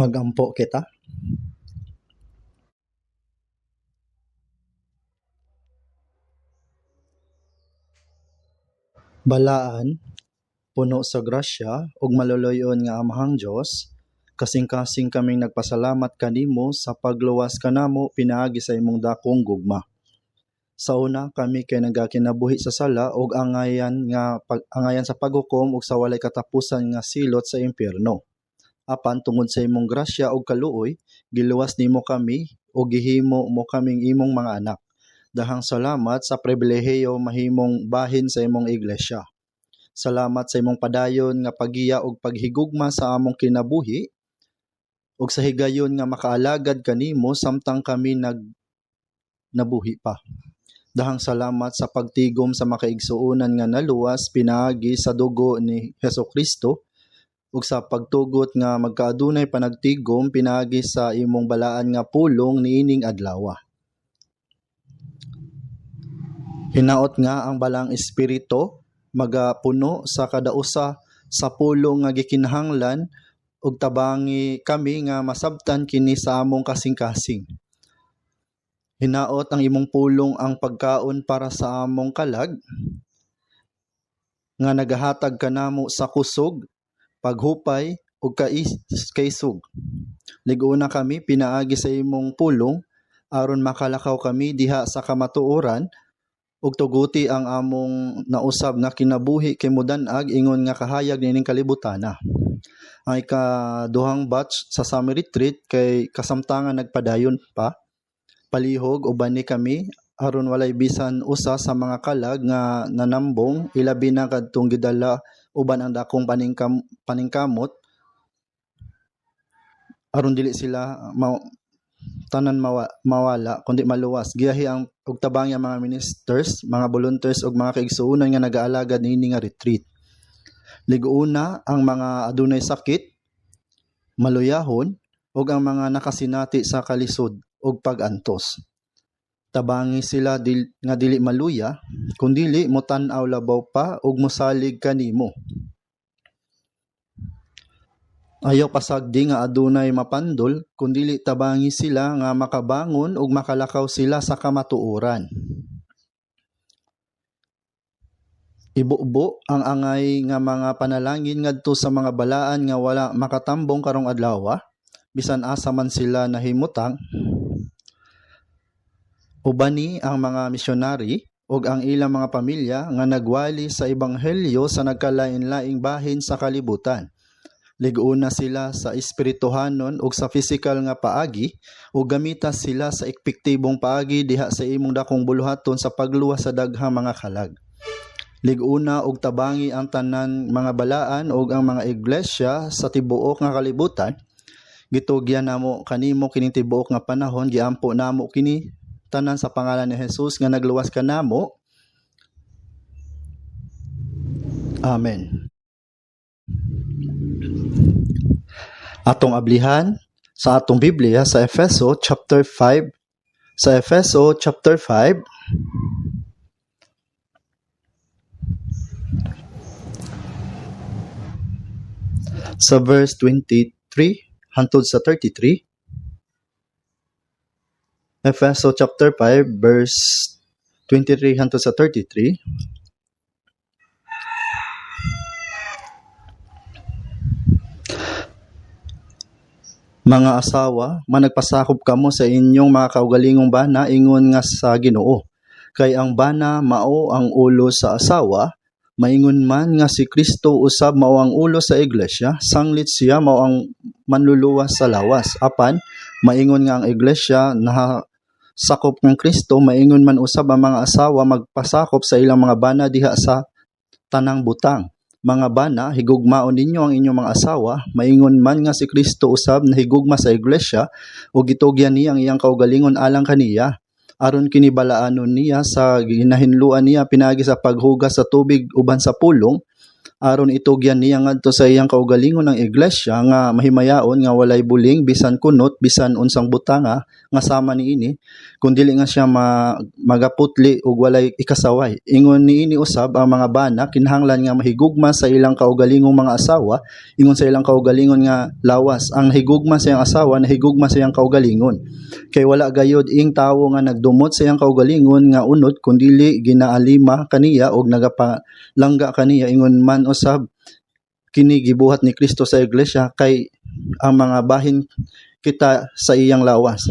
Magampo kita. Balaan, puno sa grasya, ug maluluyon nga Amahang Dios, kasing-kasing kaming nagpasalamat kanimo sa pagluwas kanamo pinaagi sa imong dakong gugma. Sa una, kami kay nagakinabuhi sa sala ug angayan sa paghukom ug sa walay katapusan nga silot sa impyerno. Apan tungod sa imong grasya ug kaluoy, giluwas nimo kami ug gihimo mo kaming imong mga anak. Dahang salamat sa pribilehiyo mahimong bahin sa imong iglesia. Salamat sa imong padayon nga pagiya ug paghigugma sa among kinabuhi ug sa higayon nga makaalagad kanimo samtang kami nabuhi pa. Dahang salamat sa pagtigom sa makaigsuonan nga naluwas pinaagi sa dugo ni Hesukristo ug sa pagtugot nga magkaadunay panagtigom pinaagi sa imong balaan nga pulong niining adlaw. Hinaot nga ang balang espiritu magapuno sa kada usa sa pulong nga gikinahanglan ug tabangi kami nga masabtan kini sa among kasing-kasing. Hinaot ang imong pulong ang pagkaon para sa among kalag nga nagahatag kanamo sa kusog, paghupay ug kaisog. Liguna kami pinaagi sa imong pulong aron makalakaw kami diha sa kamatuoran ug tuguti ang among nausab nga kinabuhi kay modan-ag ingon nga kahayag nining kalibutana. Ang ikaduhang batch sa summer retreat kay kasamtangan nagpadayon pa, palihog uban ni kami aron walay bisan usa sa mga kalag nga nanambong ilabi na kadtong gidala uban ang dakong paningkamot aron dili sila tanan mawala kundi maluwas. Giyahi ang ug tabang ang mga ministers, mga volunteers ug mga kaigsuonan nga nagaalagad niini nga retreat. Liguna ang mga adunay sakit, maluyahon ug ang mga nakasinati sa kalisod ug pag-antos. Tabangi sila nga dili maluya kundili motan-aw labaw pa ug mosalig kanimo. Ayaw pasagdi nga adunay mapandol kundili tabangi sila nga makabangon ug makalakaw sila sa kamatuoran. Ibubo ang angay nga mga panalangin ngadto sa mga balaan nga wala makatambong karong adlaw, bisan asa man sila nahimutang. Ubani ang mga misyonary ug ang ilang mga pamilya nga nagwali sa ebanghelyo sa nagkalain-laing bahin sa kalibutan. Liguna sila sa espirituhanon ug sa physical nga paagi ug gamita sila sa epektibong paagi diha sa imong dakong buluhaton sa pagluwas sa daghang mga kalag. Liguna ug tabangi ang tanan mga balaan ug ang mga iglesia sa tibuok nga kalibutan. Gitugyan namo kanimo kining tibuok nga panahon, giampo namo kini tanan sa pangalan ni Jesus nga nagluwas kanamo. Amen. Atong ablihan sa atong Biblia sa Efeso chapter 5. Sa Efeso chapter 5 sa verse 23 hangtod sa 33. Efeso chapter 5 verse 23 hangtod sa 33. Mga asawa, managpasakop kamo sa inyong mga kaugalingong bana ingon nga sa Ginoo. Kay ang bana mao ang ulo sa asawa, maingon man nga si Kristo usab mao ang ulo sa iglesia, sanglit siya mao ang manluluwas sa lawas. Apan maingon nga ang iglesia sakop ng Kristo, maingon man usab ang mga asawa magpasakop sa ilang mga bana diha sa tanang butang. Mga bana, higugmaon ninyo ang inyong mga asawa, maingon man nga si Kristo usab na higugma sa iglesia ug gitugyan niya ang iyang kaugalingon alang kaniya. Aron kini balaanon niya sa ginahinluan niya pinaagi sa paghugas sa tubig uban sa pulong aron itugyan niya ngadto sa iyang kaugalingon ng iglesia nga mahimayaon nga walay buling bisan kunot bisan unsang butanga nga sama niini kun dili nga siya magaputli ug walay ikasaway. Ingon niini usab ang mga bana kinahanglan nga mahigugma sa ilang kaugalingong mga asawa, ingon sa ilang kaugalingon nga lawas. Ang nahigugma sa iyang asawa nahigugma sa iyang kaugalingon. Kay wala gayud ing tawo nga nagdumot sa iyang kaugalingon nga unod kun dili ginaalima kaniya og nagapalangga kaniya. Ingon man usab kini gibuhat ni Kristo sa iglesia kay ang mga bahin kita sa iyang lawas.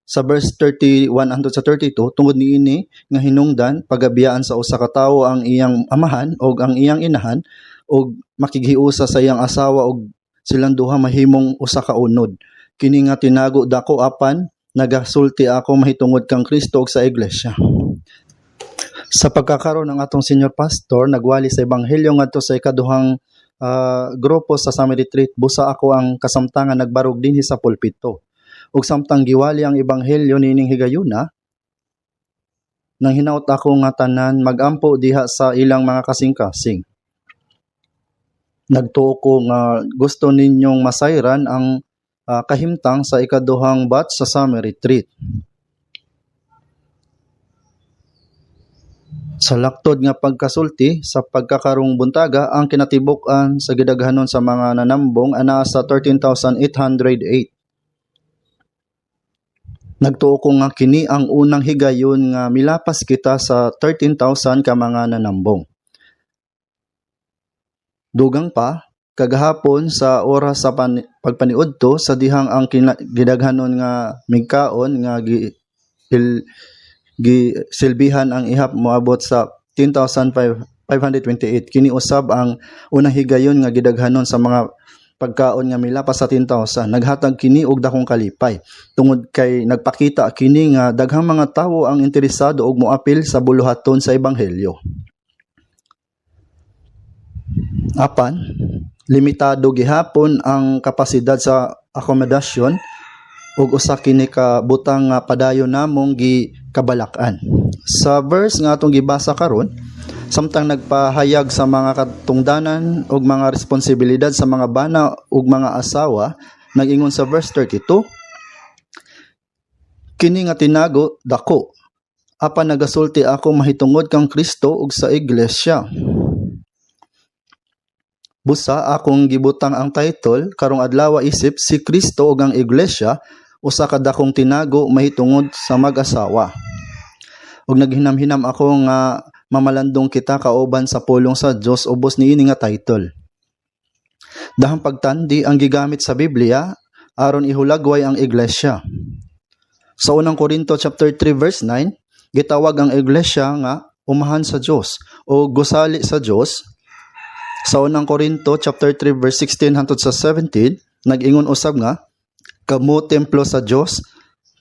Sa verse 31 hangtod sa 32 tungod niini nga hinungdan pagabiyaan sa usa ka tawo ang iyang amahan og ang iyang inahan og makighiusa sa iyang asawa og silang duha mahimong usa ka unod. Kini nga tinago dako apan nagasulti ako mahitungod kang Kristo og sa iglesia. Sa pagkakaroon ng atong senior pastor, nagwali sa ebanghelyo ngadto sa ikaduhang grupo sa Summit Retreat, busa ako ang kasamtangan nagbarog dinhi sa pulpito. Ug samtang giwali ang ebanghelyo nining higayuna, nang hinaut ako nga tanan magampo diha sa ilang mga kasing-kasing. Nagtuo ko nga gusto ninyong masayran ang kahimtang sa ikaduhang batch sa Summit Retreat. Sa laktod nga pagkasulti sa pagkakarong buntaga, ang kinatibuk-an sa gidaghanon sa mga nanambong ana sa 13,808. Nagtuo ko nga kini ang unang higayon nga milapas kita sa 13,000 ka mga nanambong. Dugang pa, kagahapon sa oras sa pagpaniudto sa dihang ang gidaghanon nga migkaon nga gisilbihan ang ihap moabot sa 10,528. Kini usab ang unang higayon nga gidaghanon sa mga pagkaon nga milapas sa 10,000. Naghatag kini og dakong kalipay tungod kay nagpakita kini nga daghang mga tawo ang interesado og moapil sa buluhaton sa ebanghelyo. Apan limitado gihapon ang kapasidad sa akomodasyon ug usa kini ka butang nga padayon namong gikabalakan. Sa verse nga atong gibasa karon, samtang nagpahayag sa mga katungdanan ug mga responsibilidad sa mga bana ug mga asawa, nag-ingon sa verse 32, kini nga tinago dako apan nagasulti ako mahitungod kang Kristo ug sa iglesia. Busa akong gibutang ang title karong adlaw isip si Kristo ug ang iglesia, usa ka dakong tinago mahitungod sa mag-asawa. Ug naghinam-hinam ako nga mamalandong kita kauban sa pulong sa Dios ubos niini nga title. Dahang pagtandi ang gigamit sa Biblia aron ihulagway ang iglesia. Sa unang Korinto chapter 3 verse 9, gitawag ang iglesia nga umahan sa Dios o gusali sa Dios. Sa unang Korinto chapter 3 verse 16 hangtod sa 17, nag-ingon usab nga kamo templo sa Dios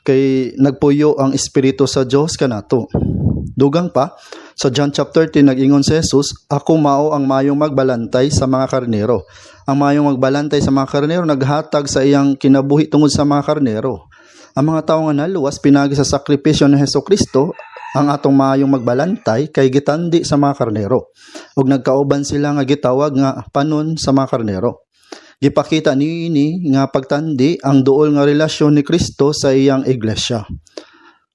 kay nagpuyo ang espiritu sa Dios kanato. Dugang pa sa John chapter 10 nag-ingon si Jesus, ako mao ang mayong magbalantay sa mga karnero. Ang mayong magbalantay sa mga karnero naghatag sa iyang kinabuhi tungod sa mga karnero. Ang mga tawo nga naluwas pinagi sa sakripisyo ni Hesukristo ang atong mayong magbalantay kay gitandi sa mga karnero. Ug nagkauban sila nga gitawag nga panon sa mga karnero. Gipakita niini nga pagtandi ang duol nga relasyon ni Kristo sa iyang iglesia.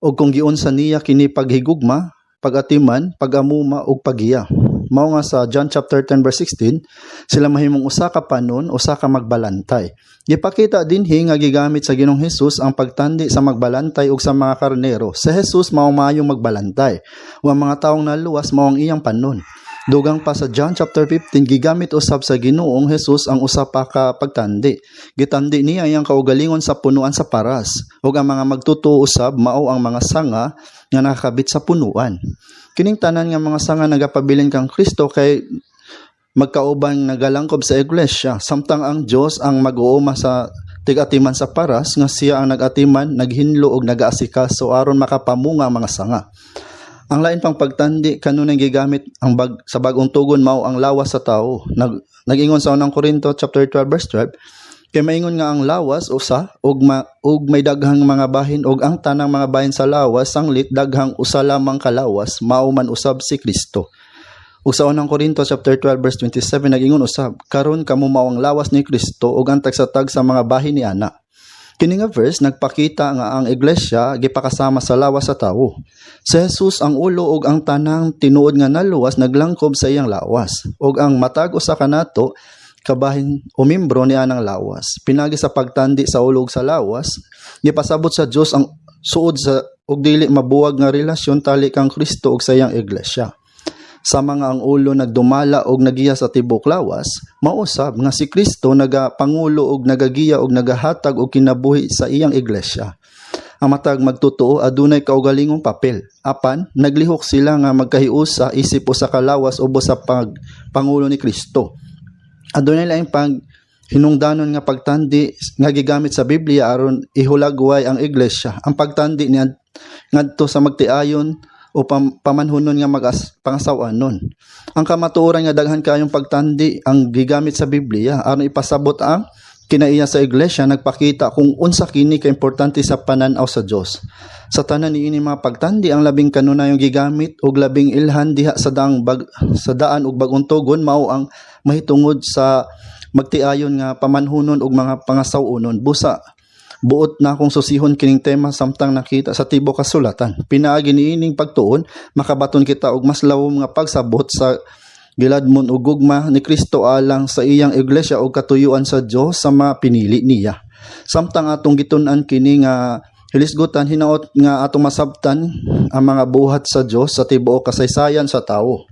Ug kung giunsa niya kini paghigugma, pagatiman, pagamuma ug paghiya. Mao nga sa John chapter 10 verse 16, sila mahimong usa ka panon, usa ka magbalantay. Gipakita dinhi nga gigamit sa Ginoong Hesus ang pagtandi sa magbalantay ug sa mga karnero. Sa Hesus mao mayong magbalantay. Ug ang mga taong naluwas mao ang iyang panon. Dugang pa sa John chapter 15, gigamit usab sa Ginoong Hesus ang usa pa ka pagtandi. Gitandi niya iyang kaugalingon sa punuan sa paras. Ug ang mga magtutuo usab mao ang mga sanga nga nakakabit sa punuan. Kining tanan nga mga sanga nagapabilin kang Kristo kay magkaubang nagalangkob sa iglesia. Samtang ang Dios ang mag-uuma sa tig-atiman sa paras, nga siya ang nag-atiman, naghinlo og nag-aasikaso aron makapamunga ang mga sanga. Ang lain pang pagtandi kanunay gigamit ang sa bag-ong tugon mao ang lawas sa tao. Nag-ingon sa unang Korinto chapter 12 verse 12, kay maingon nga ang lawas usa ug may daghang mga bahin ug ang tanang mga bahin sa lawas sanglit daghang usa lamang ka lawas mao man usab si Kristo. Ug sa unang Korinto chapter 12 verse 27 nag-ingon usab, karon kamo mao ang lawas ni Kristo ug ang tagsatag sa mga bahin ni ana. Kini nga verse nagpakita nga ang iglesia gipakasama sa lawas sa tawo. Si Jesus ang ulo ug ang tanang tinuod nga naluwas naglangkob sa iyang lawas ug ang matag usa kanato kabahin o membro ni anang lawas. Pinagi sa pagtandi sa ulo ug sa lawas, gipasabot sa Dios ang suod sa ug dili mabuwag nga relasyon tali kang Kristo ug sa iyang iglesia. Sa mga ang ulo nagdumala og nagiya sa tibok lawas, mausab nga si Kristo nagapangulo og nagagiya og nagahatag og kinabuhi sa iyang iglesia. Ang matag magtotoo adunay kaugalingong papel. Apan naglihok sila nga magkahiusa isip usa ka lawas ubos sa pangulo ni Kristo. Adunay laing pag hinungdanon nga pagtandi nga gigamit sa Biblia aron ihulagway ang iglesia. Ang pagtandi niya ngadto sa magtiayon o pamanhunon nga pangasawanon. Ang kamatuoran nga daghan kayong pagtandi ang gigamit sa Biblia aron ipasabot ang kinaiya sa iglesia, nagpakita kung unsa kini ka importante sa pananaw sa Dios. Sa tanan niini mga pagtandi ang labing kanunayong gigamit og labing ilhan diha sa daan ug bag-ong tugon mao ang mahitungod sa magtiayon nga pamanhunon og mga pangasawunon. Busa buot na akong susihon kining tema samtang nakita sa tibok kasulatan. Pinaagi niining pagtuon makabaton kita og mas lawom nga pagsabot sa giladmon ug gugma ni Kristo alang sa iyang iglesia ug katuyuan sa Dios sa mga pinili niya. Samtang atong gitun-an kini nga hilisgutan, hinaot nga atong masabtan ang mga buhat sa Dios sa tibuok kasaysayan sa tawo.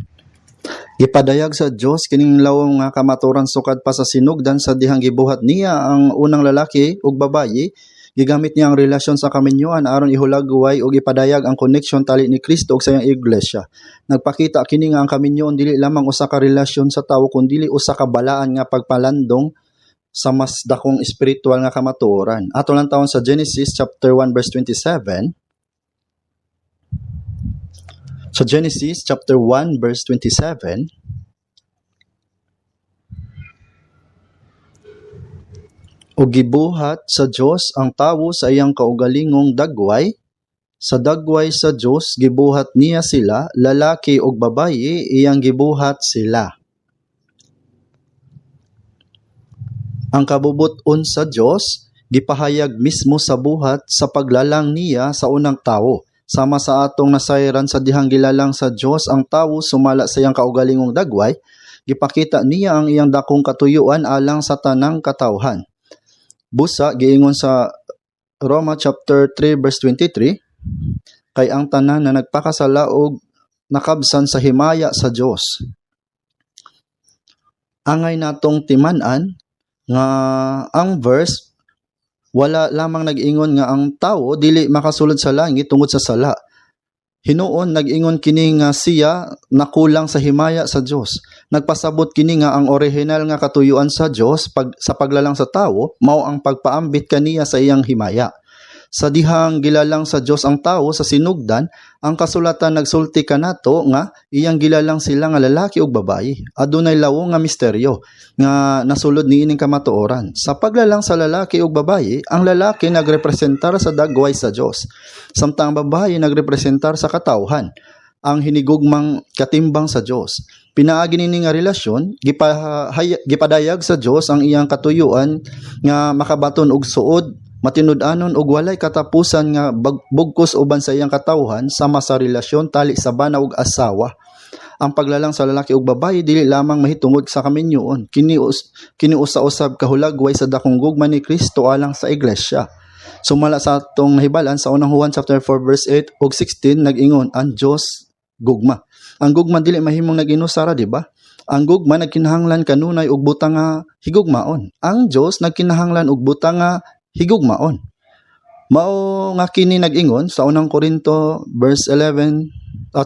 Ipadayag sa Dios kining lawom nga kamaturan sukad pa sa sinugdan sa dihang gibuhat niya ang unang lalaki ug babayi. Gigamit niya ang relasyon sa kaminyuan aron ihulagway ug ipadayag ang connection tali ni Kristo ug sa iyang iglesia. Nagpakita kini nga ang kaminyoon dili lamang usa ka relasyon sa tawo kundi usa ka balaan nga pagpalandong sa mas dakong espiritual nga kamatuoran. Ato lang tawon sa Genesis chapter 1 verse 27. Sa Genesis chapter 1 verse 27, ug gibuhat sa Dios ang tawo sa iyang kaugalingong dagway. Sa dagway sa Dios gibuhat niya sila, lalaki ug babayi iyang gibuhat sila. Ang kabubuton sa Dios gipahayag mismo sa buhat sa paglalang niya sa unang tawo. Sama sa atong nasayran sa dihang gilalang sa Dios ang tawo sumala sa iyang kaugalingong dagway, gipakita niya ang iyang dakong katuyuan alang sa tanang katawhan. Busa giingon sa Roma chapter 3 verse 23, kay ang tanan na nagpakasala og nakabsan sa himaya sa Dios. Angay natong timan-an nga ang verse wala lamang nag-ingon nga ang tawo dili makasulod sa langit tungod sa sala. Hinuon nag-ingon kini nga siya nakulang sa himaya sa Dios. Nagpasabot kini nga ang original nga katuyuan sa Dios sa paglalang sa tawo mao ang pagpaambit kaniya sa iyang himaya. Sa dihang gilalang sa Dios ang tawo sa sinugdan, ang kasulatan nagsulti kanato nga iyang gilalang sila nga lalaki ug babayi. Adunay lawo nga misteryo nga nasulod niining kamatuoran. Sa paglalang sa lalaki ug babayi, ang lalaki nagrepresentar sa dagway sa Dios, samtang ang babayi nagrepresentar sa katawhan, ang hinigugmang katimbang sa Dios. Pinaagi nini nga relasyon gipadayag sa Dios ang iyang katuyuan nga makabaton og suod, matinud-anon ug walay katapusan nga bugkos uban sa iyang katawhan sama sa relasyon tali sa bana ug asawa. Ang paglalang sa lalaki ug babayi dili lamang mahitungod sa kaminyoon, kini usa-usab kahulagway sa dakong gugma ni Kristo alang sa iglesia. Sumala sa atong nahibalan sa unang Juan chapter 4 verse 8 ug 16 nag-ingon ang Dios gugma. Ang gugma dili mahimong nag-inusara, di ba? Ang gugma nagkinahanglan kanunay og butang nga higugmaon. Ang Dios nagkinahanglan og butang nga higugmaon. Mao nga kini nag-ingon sa unang Korinto verse 11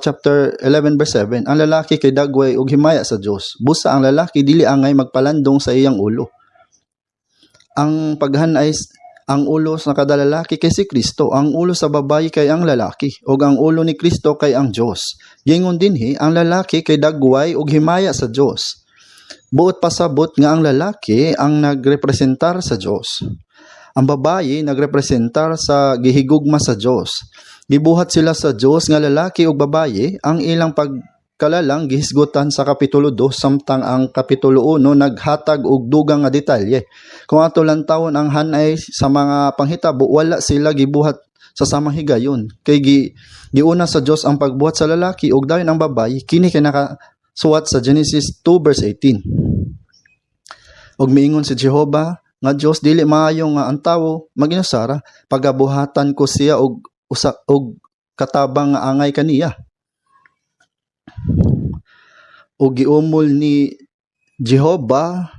chapter 11 verse 7, ang lalaki kay dagway og himaya sa Dios. Busa ang lalaki dili angay magpalandong sa iyang ulo. Ang paghanay ang ulo sa kada lalaki kay si Kristo, ang ulo sa babayi kay ang lalaki, ug ang ulo ni Kristo kay ang Dios. Gingon dinhi ang lalaki kay dagway og himaya sa Dios. Buot pasabot nga ang lalaki ang nagrepresentar sa Dios. Ang babayi nagrepresentar sa gihigugma sa Dios. Gibuhat sila sa Dios nga lalaki ug babayi, ang ilang kalalang gihisgutan sa kapitulo 2 samtang ang kapitulo 1 naghatag og dugang nga detalye. Kung ato lang tawon ang hanay sa mga panghitabo, wala sila gibuhat sa samang higayon. Kay giuna sa Dios ang pagbuhat sa lalaki ug dayon ang babayi, kini kay nakasuwat sa Genesis 2 verse 18. Og miingon si Jehova nga Dios, dili maayo nga ang tawo maginusara, pagabuhatan ko siya og katabang nga angay kaniya. O giumol ni Jehova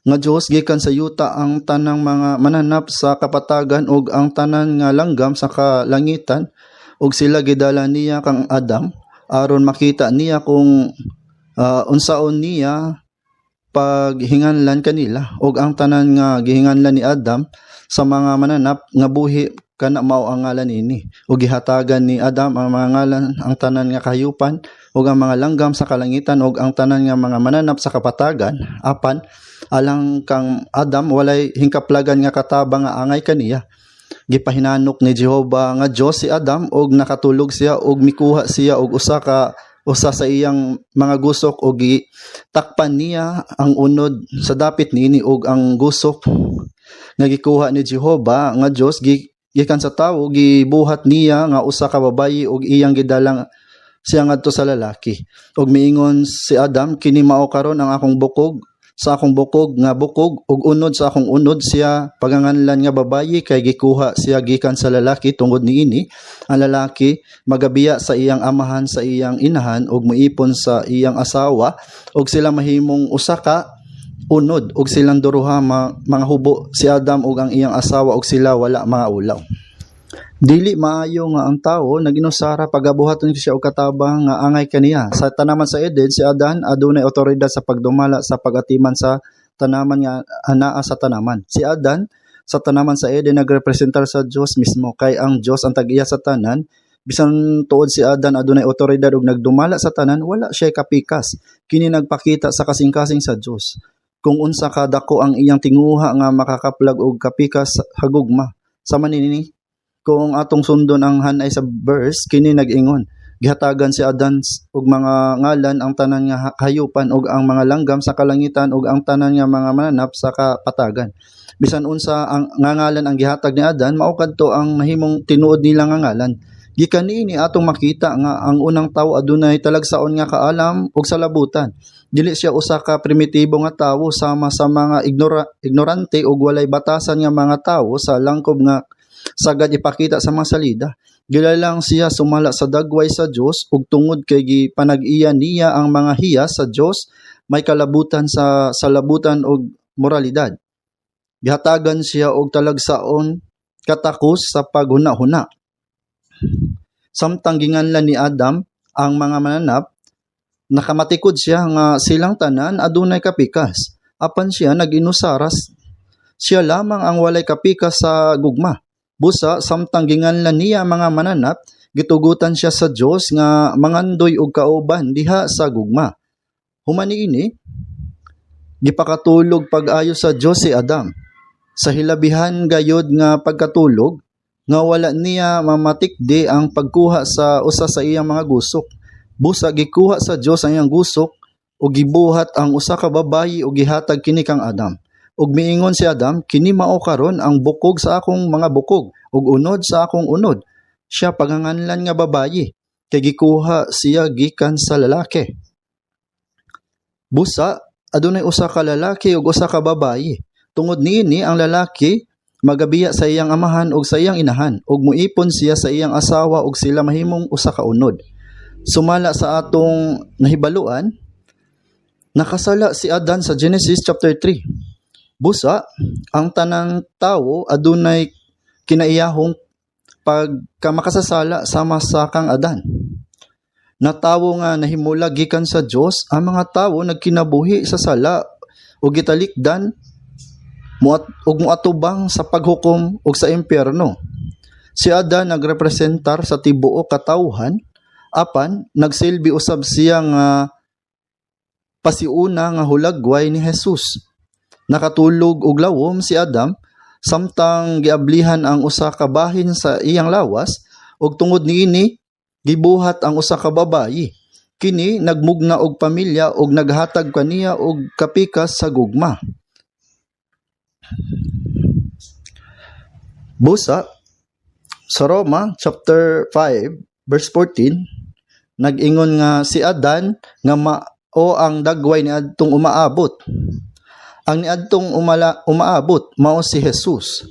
nga Dios gikan sa yuta ang tanang mga mananap sa kapatagan ug ang tanan nga langgam sa kalangitan, ug sila gidala niya kang Adam aron makita niya kung unsaon niya paghinganlan kanila, ug ang tanan nga gihinganlan ni Adam sa mga mananap nga buhi kana mao ang ngalan ini, ug gihatagan ni Adam ang mga ngalan, ang tanan nga kahayupan ug ang mga langgam sa kalangitan ug ang tanan nga mga mananap sa kapatagan, apan alang kang Adam walay hingkaplagan nga katabang nga angay kaniya. Gipahinanok ni Jehova nga Dios si Adam ug nakatulog siya ug mikuha siya og usa sa iyang mga gusok ug gitakpan niya ang unod sa dapit niini, ug ang gusok nga gikuha ni Jehova nga Dios gikan sa tawo gibuhat niya nga usa ka babayi ug iyang gidalang siya ngadto sa lalaki. Ug miingon si Adam, kini mao karon ang akong bukog sa akong bukog nga bukog ug unod sa akong unod, siya paganganlan nga babayi kay gikuha siya gikan sa lalaki. Tungod niini ang lalaki magabiya sa iyang amahan sa iyang inahan ug moipon sa iyang asawa, ug sila mahimong usa ka unod, ug silang duruha mga hubo, si Adam ug ang iyang asawa, ug sila wala mga ulaw. Dili maayo nga ang tawo naginusara pagabuhaton siya og katabang nga angay kaniya. Sa tanaman sa Eden, si Adan adunay otoridad sa pagdumala sa pagatiman sa tanaman nga anaa sa tanaman. Si Adan sa tanaman sa Eden nagrepresentar sa Dios mismo, kay ang Dios ang tag-iya sa tanan. Bisan tuod si Adan adunay otoridad ug nagdumala sa tanan, wala siya kapikas. Kini nagpakita sa kasing-kasing sa Dios kung unsa kadako ang iyang tinguha nga makakaplag og kapikas hagugma. Sama nini kung atong sundon ang hanay sa verse, kini nag-ingon, gihatagan si Adan og mga ngalan ang tanan nga hayupan ug ang mga langgam sa kalangitan ug ang tanan nga mga mananap sa kapatagan. Bisan unsa ang ngalan ang gihatag ni Adan, mao kadto ang mahimong tinuod nila nga ngalan. Gikan niini atong makita nga ang unang tawo adunay talagsaon nga kaalam ug salabutan. Dili siya usa ka primitibo nga tawo sama sa mga ignorante ug walay batasan nga mga tawo sa langkob nga sagad ipakita sa mga salida. Gilalang siya sumala sa dagway sa Dios ug tungod kay gipanag-iya niya ang mga hiyas sa Dios, may kalabutan sa salabutan ug moralidad. Gihatagan siya og talagsaon katakos sa paghuna-huna. Samtang ginganlan ni Adam ang mga mananap, nakamatikod siya nga silang tanan adunay kapikas. Apan siya naginusaras, siya lamang ang walay kapikas sa gugma. Busa, samtang ginganlan niya mga mananap, gitugutan siya sa Dios nga mangandoy og kauban diha sa gugma. Humani ini, gipakatulog pag-ayo sa Dios si Adam. Sa hilabihan gayod nga pagkatulog, nga wala niya mamatikdi ang pagkuha sa usa sa iyang mga gusok. Busa, gikuha sa Dios ang iyang gusok ug gibuhat ang usa ka babayi ug gihatag kini kang Adam. Ug miingon si Adam, kini mao karon ang bukog sa akong mga bukog ug unod sa akong unod. Siya paganganlan nga babayi kay gikuha siya gikan sa lalaki. Busa, adunay usa ka lalaki ug usa ka babayi. Tungod niini ang lalaki magabiya sa iyang amahan ug sa iyang inahan ug muipon siya sa iyang asawa ug sila mahimong usa ka unod. Sumala sa atong nahibaluan, nakasala si Adan sa Genesis chapter 3. Busa, ang tanang tawo adunay kinaiyahong pagkamakasasala sama sa kang Adan. Na tawo nga nahimula gikan sa Dios, ang mga tawo nagkinabuhi sa sala ug gitalikdan ug moatubang sa paghukom ug sa impyerno. Si Adan nagrepresentar sa tibuok katawhan, apan nagsilbi usab siya nga pasiuna nga hulagway ni Jesus. Nakatulog og lawom si Adam samtang giablihan ang usa ka bahin sa iyang lawas ug tungod niini gibuhat ang usa ka babayi. Kini nagmugna og pamilya ug naghatag kaniya og kapikas sa gugma. Busa sa Roma chapter 5 verse 14 nag-ingon nga si Adan nga mao ang dagway ni adtong umaabot. Ang niadtong umaabot mao si Jesus.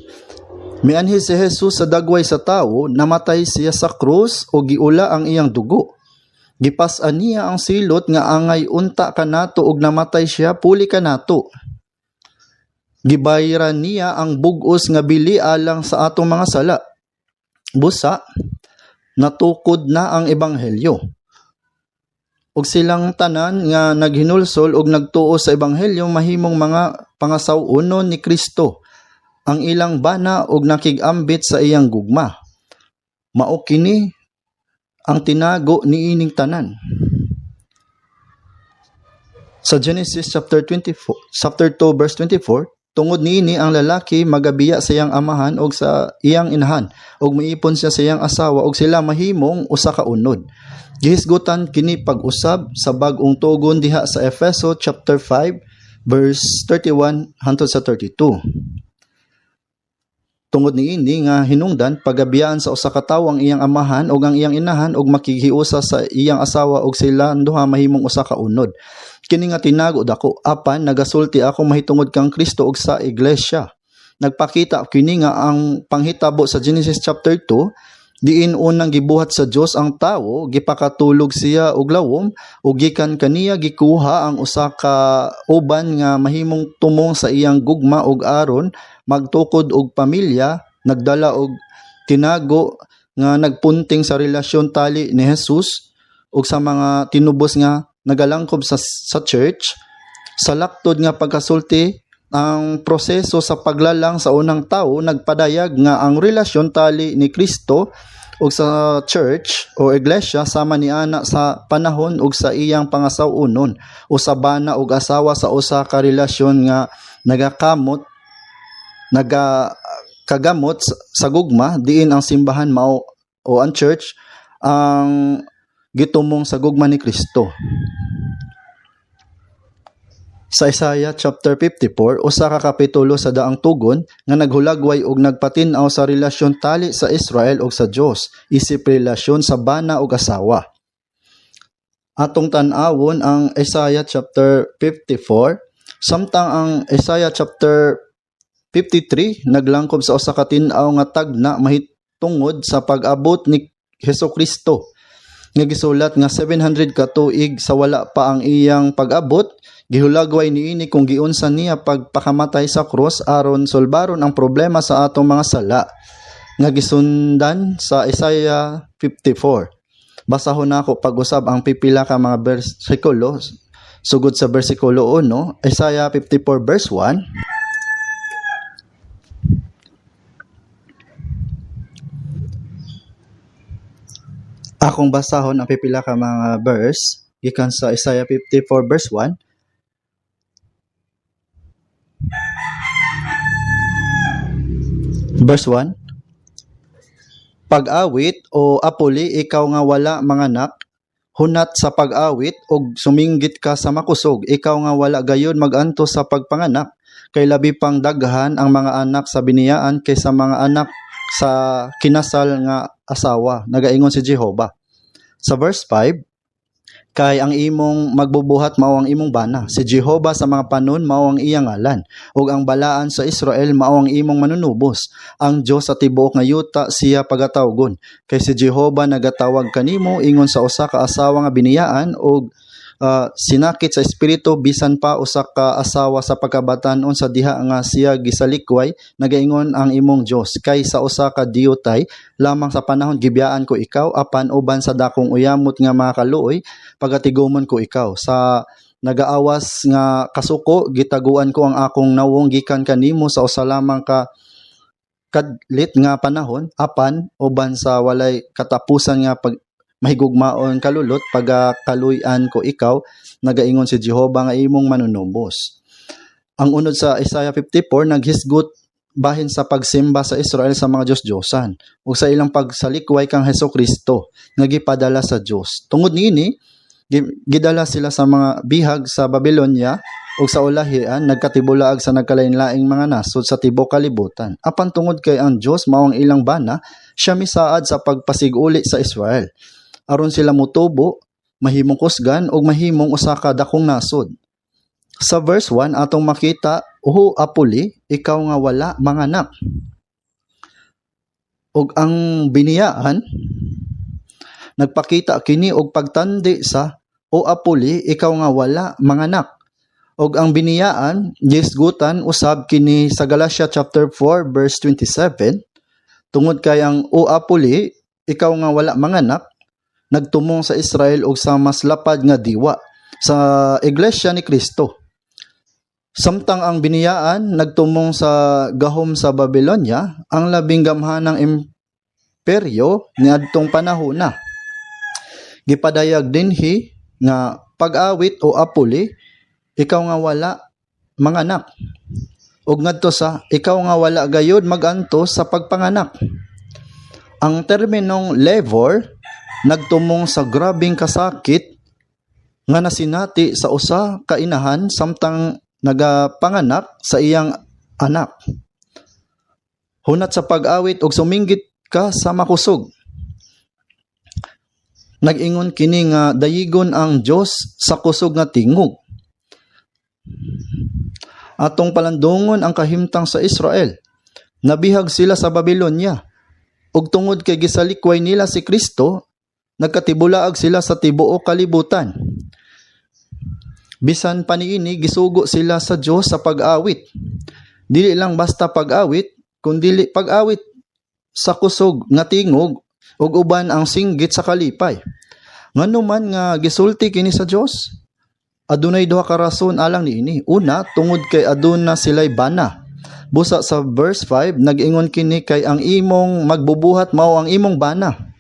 Mianhi si Jesus sa dagway sa tawo, namatay siya sa krus o giula ang iyang dugo. Gipas-an niya ang silot nga angay unta kanato ug namatay siya puli kanato. Gibayaran niya ang bug-os nga bili alang sa atong mga sala. Busa, natukod na ang ebanghelyo. Ug silang tanan nga naghinulsol ug nagtuo sa ebanghelyo mahimong mga pangasawunon ni Kristo. Ang ilang bana og nakig-ambit sa iyang gugma. Mao kini ang tinago niining tanan. Sa Genesis chapter 2 verse 24, tungod niini ang lalaki magabiya sa iyang amahan og sa iyang inahan og miipon siya sa iyang asawa og sila mahimong usa ka unod. Gihisgutan kini pag-usab sa bag-ong tugon diha sa Efeso chapter 5 verse 31 hangtod sa 32. Tungod niini nga hinungdan pagabiyaan sa usa ka tawo ang iyang amahan ug ang iyang inahan ug makighiusa sa iyang asawa ug sila duha mahimong usa ka unod. Kini nga tinago dako apan nagasulti ako mahitungod kang Kristo ug sa iglesia. Nagpakita kini nga ang panghitabo sa Genesis chapter 2 diin unang gibuhat sa Dios ang tawo, gipakatulog siya og lawom ug gikan kaniya gikuha ang usa ka uban nga mahimong tumong sa iyang gugma ug aron magtukod og pamilya, nagdala og tinago nga nagpunting sa relasyon tali ni Jesus ug sa mga tinubos nga nagalangkob sa church. Sa laktod nga pagkasulti, ang proseso sa paglalang sa unang tao nagpadayag nga ang relasyon tali ni Kristo ug sa church o iglesia sama ni ana sa panahon ug sa iyang pangasawunon o sa bana ug asawa sa usa ka relasyon nga nagakagamot sa gugma diin ang simbahan mao o ang church ang gitumong sa gugma ni Kristo. Sa Isaiah chapter 54, usa ka kapitulo sa daang tugon nga naghulagway og nagpatin-aw sa relasyon tali sa Israel ug sa Dios, isip relasyon sa bana ug asawa. Atong tan-awon ang Isaiah chapter 54, samtang ang Isaiah chapter 53 naglangkob sa usa ka tin-aw nga tagna mahitungod sa pag-abot ni Hesukristo. Nga gisulat nga 700 ka tuig sa wala pa ang iyang pag-abot, gihulagway niini kung giunsa niya pagpakamatay sa krus aron solbaron ang problema sa atong mga sala. Nga gisundan sa Isaiah 54. Basahon nako pag-usab ang pipila ka mga bersikulo sugod sa bersikulo 1, Isaiah 54 verse 1. Akong basahon ang pipila ka mga verse gikan sa Isaiah 54 verse 1. Verse 1. Pag-awit o apuli ikaw nga wala manganak, hunat sa pag-awit og suminggit ka sa makusog, ikaw nga wala gayon maganto sa pagpanganak, kay labi pang daghan ang mga anak sa biniyaan kaysa mga anak sa kinasal nga asawa. Nagaingon si Jehovah. Sa verse 5, kay ang imong magbubuhat mao ang imong bana. Si Jehovah sa mga panon mao ang iyang ngalan. Ug ang balaan sa Israel mao ang imong manunubos. Ang Dios sa tibuok nga yuta siya pagatawgon. Kay si Jehovah nagatawag kanimo ingon sa usa ka asawa nga biniyaan ug sinakit sa espiritu bisan pa usa ka asawa sa pagkabatan-on sa diha nga siya gisalikway. Nagaingon ang imong Dios, kay sa usa ka diyutay lamang sa panahon gibiyaan ko ikaw, apan uban sa dakong uyamot nga mga kaluoy pagatigomon ko ikaw. Sa nagaawas nga kasuko gitaguan ko ang akong nawong gikan kanimo sa usa lamang ka kadlit nga panahon, apan uban sa walay katapusan nga mahigugmaon kalulot pagakaluy-an ko ikaw. Nagaingon si Jehovah nga imong manunubos. Ang unod sa Isaiah 54 naghisgot bahin sa pagsimba sa Israel sa mga Diyos-Diyosan ug sa ilang pagsalikway kang Hesukristo nga gipadala sa Dios. Tungod niini Gidala sila sa mga bihag sa Babylonia ug sa ulahian nagkatibulaag sa nagkalain-laing mga nasod sa tibuok kalibutan. Apan tungod kay ang Dios mao ang ilang bana, siya misaad sa pagpasiguli sa Israel. Aron sila mutubo, mahimong kusgan ug mahimong usa ka dakong nasod. Sa verse 1 atong makita, "Uhu apuli, ikaw nga wala manganak." Ug ang biniyaan nagpakita kini og pagtandi sa "O apuli, ikaw nga wala manganak." Og ang biniyaan gisgutan usab kini sa Galatia chapter 4 verse 27, tungod kay ang "O apuli, ikaw nga wala manganak" nagtumong sa Israel og sa mas lapad nga diwa sa Iglesia ni Kristo. Samtang ang biniyaan nagtumong sa gahom sa Babylonia, ang labing gamhanang imperyo niadtong panahona. Gipadayag dinhi nga pag-awit o apuli, ikaw nga wala manganak. Ug ngadto sa ikaw nga wala gayud magantos sa pagpanganak. Ang terminong labor nagtumong sa grabing kasakit nga nasinati sa usa ka inahan samtang nagapanganak sa iyang anak. Hunat sa pag-awit og suminggit ka sa makusog. Nag-ingon kini nga dayigon ang Dios sa kusog nga tingog. Atong palandungon ang kahimtang sa Israel. Nabihag sila sa Babylonia. Ug tungod kay gisalikway nila si Kristo, nagkatibulaag sila sa tibuok kalibutan. Bisan pa niini gisugo sila sa Dios sa pag-awit. Dili lang basta pag-awit, kundi pag-awit sa kusog nga tingog ug uban ang singgit sa kalipay. Ngano man nga gisulti kini sa Dios? Adunay duha ka rason alang niini. Una, tungod kay aduna sila'y bana. Busa sa verse 5, nag-ingon kini kay ang imong magbubuhat mao ang imong bana.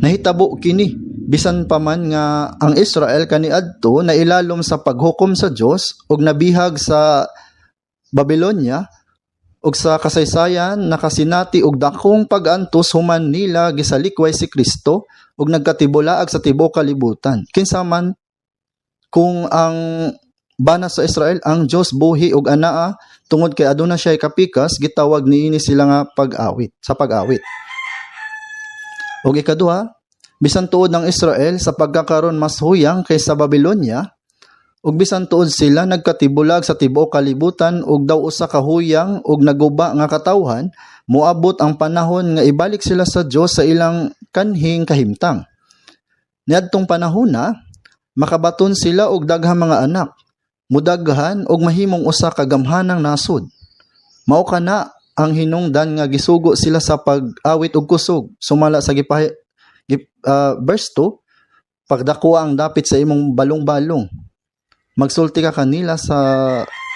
Nahitabo kini bisan pa man nga ang Israel kaniadto na ilalom sa paghukom sa Dios ug nabihag sa Babylonia ug sa kasaysayan nakasinati og dakong pag-antos human nila gisalikway si Kristo ug nagkatibulaag sa tibuok kalibutan. Kinsa man kung ang bana sa Israel ang Dios buhi ug anaa tungod kay aduna siya kapikas, gitawag niini sila nga pag-awit sa pag-awit. Ug ikaduha, bisan tuod ng Israel sa pagkakaron mas huyang kaysa Babylonia, ug bisan tuod sila nagkatibulag sa tibuok kalibutan ug daw usa ka huyang ug naguba nga katawhan, moabot ang panahon nga ibalik sila sa Dios sa ilang kanhing kahimtang. Niadtong panahona, makabaton sila og daghang mga anak, mudaghan og mahimong usa ka gamhanang nasod. Mao kana ang hinungdan nga gisugo sila sa pag-awit og kusog, sumala sa verse 2, pagdakwa ang dapit sa imong balong-balong. Magsulti ka kanila sa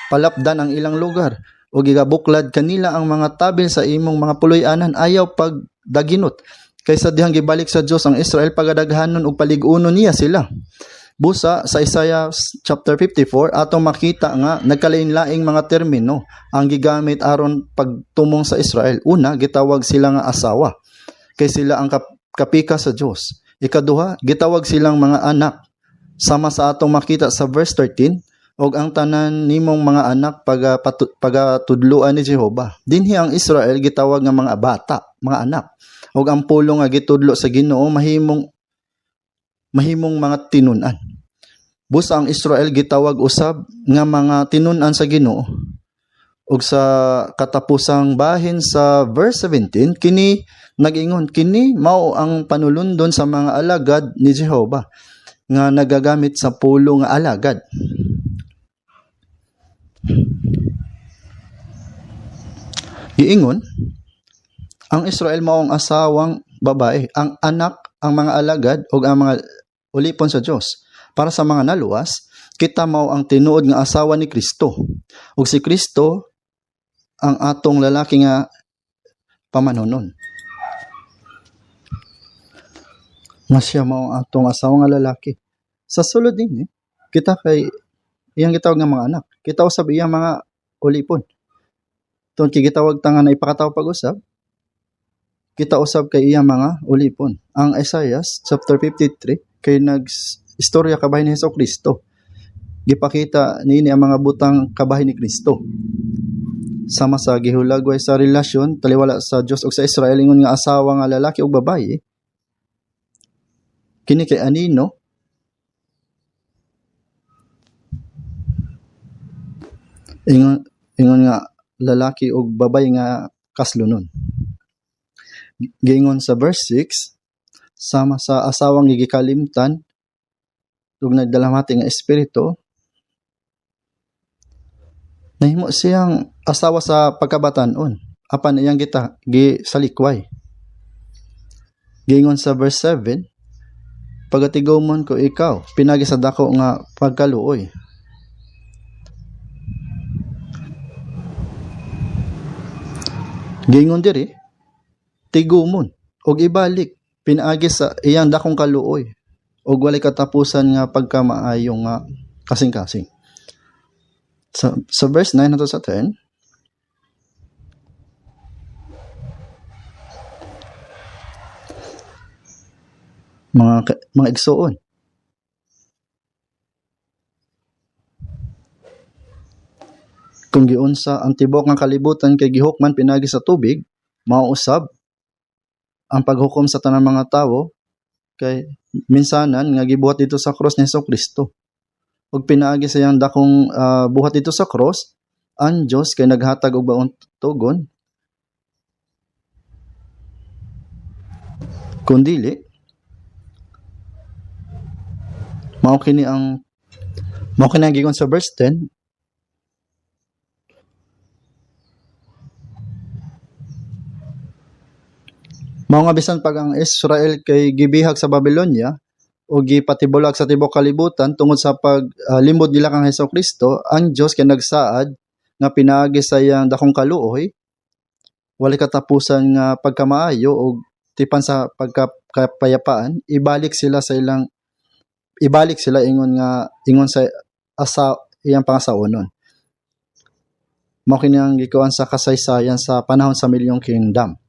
palapdan ang ilang lugar o gigabuklad kanila ang mga tabil sa imong mga puloy-anan, ayaw pagdaginot. Kaysa dihang gibalik sa Dios ang Israel pagadaghanon ug palig-unon niya sila. Busa sa Isaiah chapter 54 atong makita nga nagkalain-laing mga termino ang gigamit aron pagtumong sa Israel. Una, gitawag sila nga asawa, kay sila ang kapika sa Dios. Ikaduha, gitawag silang mga anak. Sama sa atong makita sa verse 13, og ang tanan nimong mga anak pagatudloan ni Jehova. Dinhi ang Israel gitawag nga mga bata, mga anak. Og ang pulong nga gitudlo sa Ginoo mahimong mga tinunan. Busa ang Israel gitawag usab nga mga tinunan sa Ginoo. Ug sa katapusang bahin sa verse 17, kini nag-ingon, kini mao ang panulundon sa mga alagad ni Jehova nga nagagamit sa pulo nga alagad. Giingon, ang Israel mao ang asawang babae, ang anak, ang mga alagad ug ang mga ulipon sa Dios. Para sa mga naluwas, kita mao ang tinuod nga asawa ni Kristo. Ug si Kristo ang atong lalaki nga pamanunon. Nga siya mao ang atong asawa nga lalaki. Sa sulod din, kita kay iyang gitawag nga mga anak. Kita usab iyang mga ulipon. Tungod kay gitawag ta nga na ipakataw pag-usab, kita usab kay iyang mga ulipon. Ang Isaiah chapter 53, kay istorya kabahin ni Hesukristo. Gipakita niini ang mga butang kabahin ni Kristo. Sama sa gihulagway sa relasyon taliwala sa Dios ug sa Israel ingon nga asawa nga lalaki ug babaye. Kini kay anino ingon nga lalaki ug babaye nga kaslunon. Giingon sa verse 6, sama sa asawang gigikalimtan ug nagdalamhati nga espiritu, nahimo siyang asawa sa pagkabatan-on apan iyang gisalikway. Giingon sa verse 7, pagatigomon ko ikaw pinagi sa dako nga pagkaluoy. Giingon diri tigumon og ibalik pinaagi sa iyang dakong kaluoy ug walay katapusan nga pagkamaayo nga kasing-kasing. Sa verse 9 nato sa 10, mga igsoon, kung giunsa ang tibok nga kalibutan kay gihukman pinagi sa tubig, mauusab ang paghukom sa tanang mga tawo kay minsanan nga gibuhat dito sa cross ni Hesukristo. Ug pinaagi sa iyang dakong buhat dito sa cross, ang Dios kay naghatag og baong tugon. Kundili mao kini ang gigon sa verse 10. Mao nga bisan pag ang Israel kay gibihag sa Babylonia o gipatibulag sa tibok kalibutan tungod sa paglimod nila kang Hesukristo, ang Dios kay nagsaad nga pinaagi sa iyang dakong kaluoy, walay katapusan nga pagkamaayo o tipan sa pagkapayapaan, ibalik sila ingon sa iyang pangasaonon. Mao kini ang gikuan sa kasaysayan sa panahon sa Milyong Kingdom.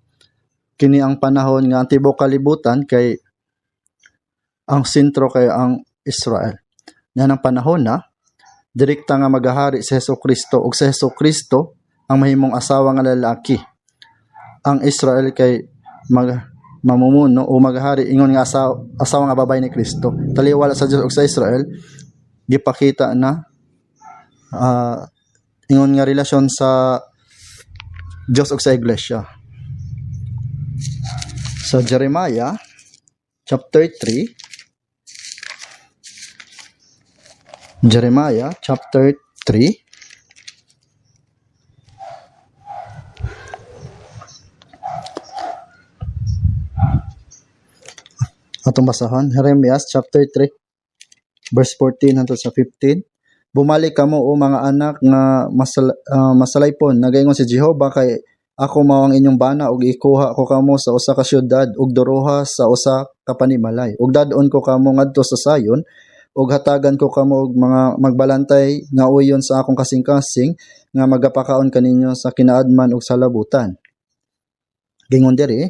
Kini ang panahon nga ang tibok kalibutan kay ang sentro kay ang Israel. Yan ang panahon na direkta nga magahari si Hesukristo ug si Hesukristo ang mahimong asawa nga lalaki. Ang Israel kay mamumuno o maghari ingon nga asawa nga babae ni Kristo. Taliwala sa Dios ug sa Israel gipakita na ingon nga relasyon sa Dios ug sa iglesia. Sa Jeremiah chapter 3, Jeremiah chapter 3, atong basahon, Jeremiah chapter 3 verse 14 hangtod sa 15. Bumalik kamo o mga anak nga masalaypon, nagaingon si Jehova, kay ako mao ang inyong bana ug ikuha ko kamo sa usa ka syudad ug duruha sa usa ka panimalay. Ug dadon ko kamo ngadto sa sayon ug hatagan ko kamo og mga magbalantay nga uyon sa akong kasing-kasing nga magapakaon kaninyo sa kinaadman ug sa labutan. Gingon diri,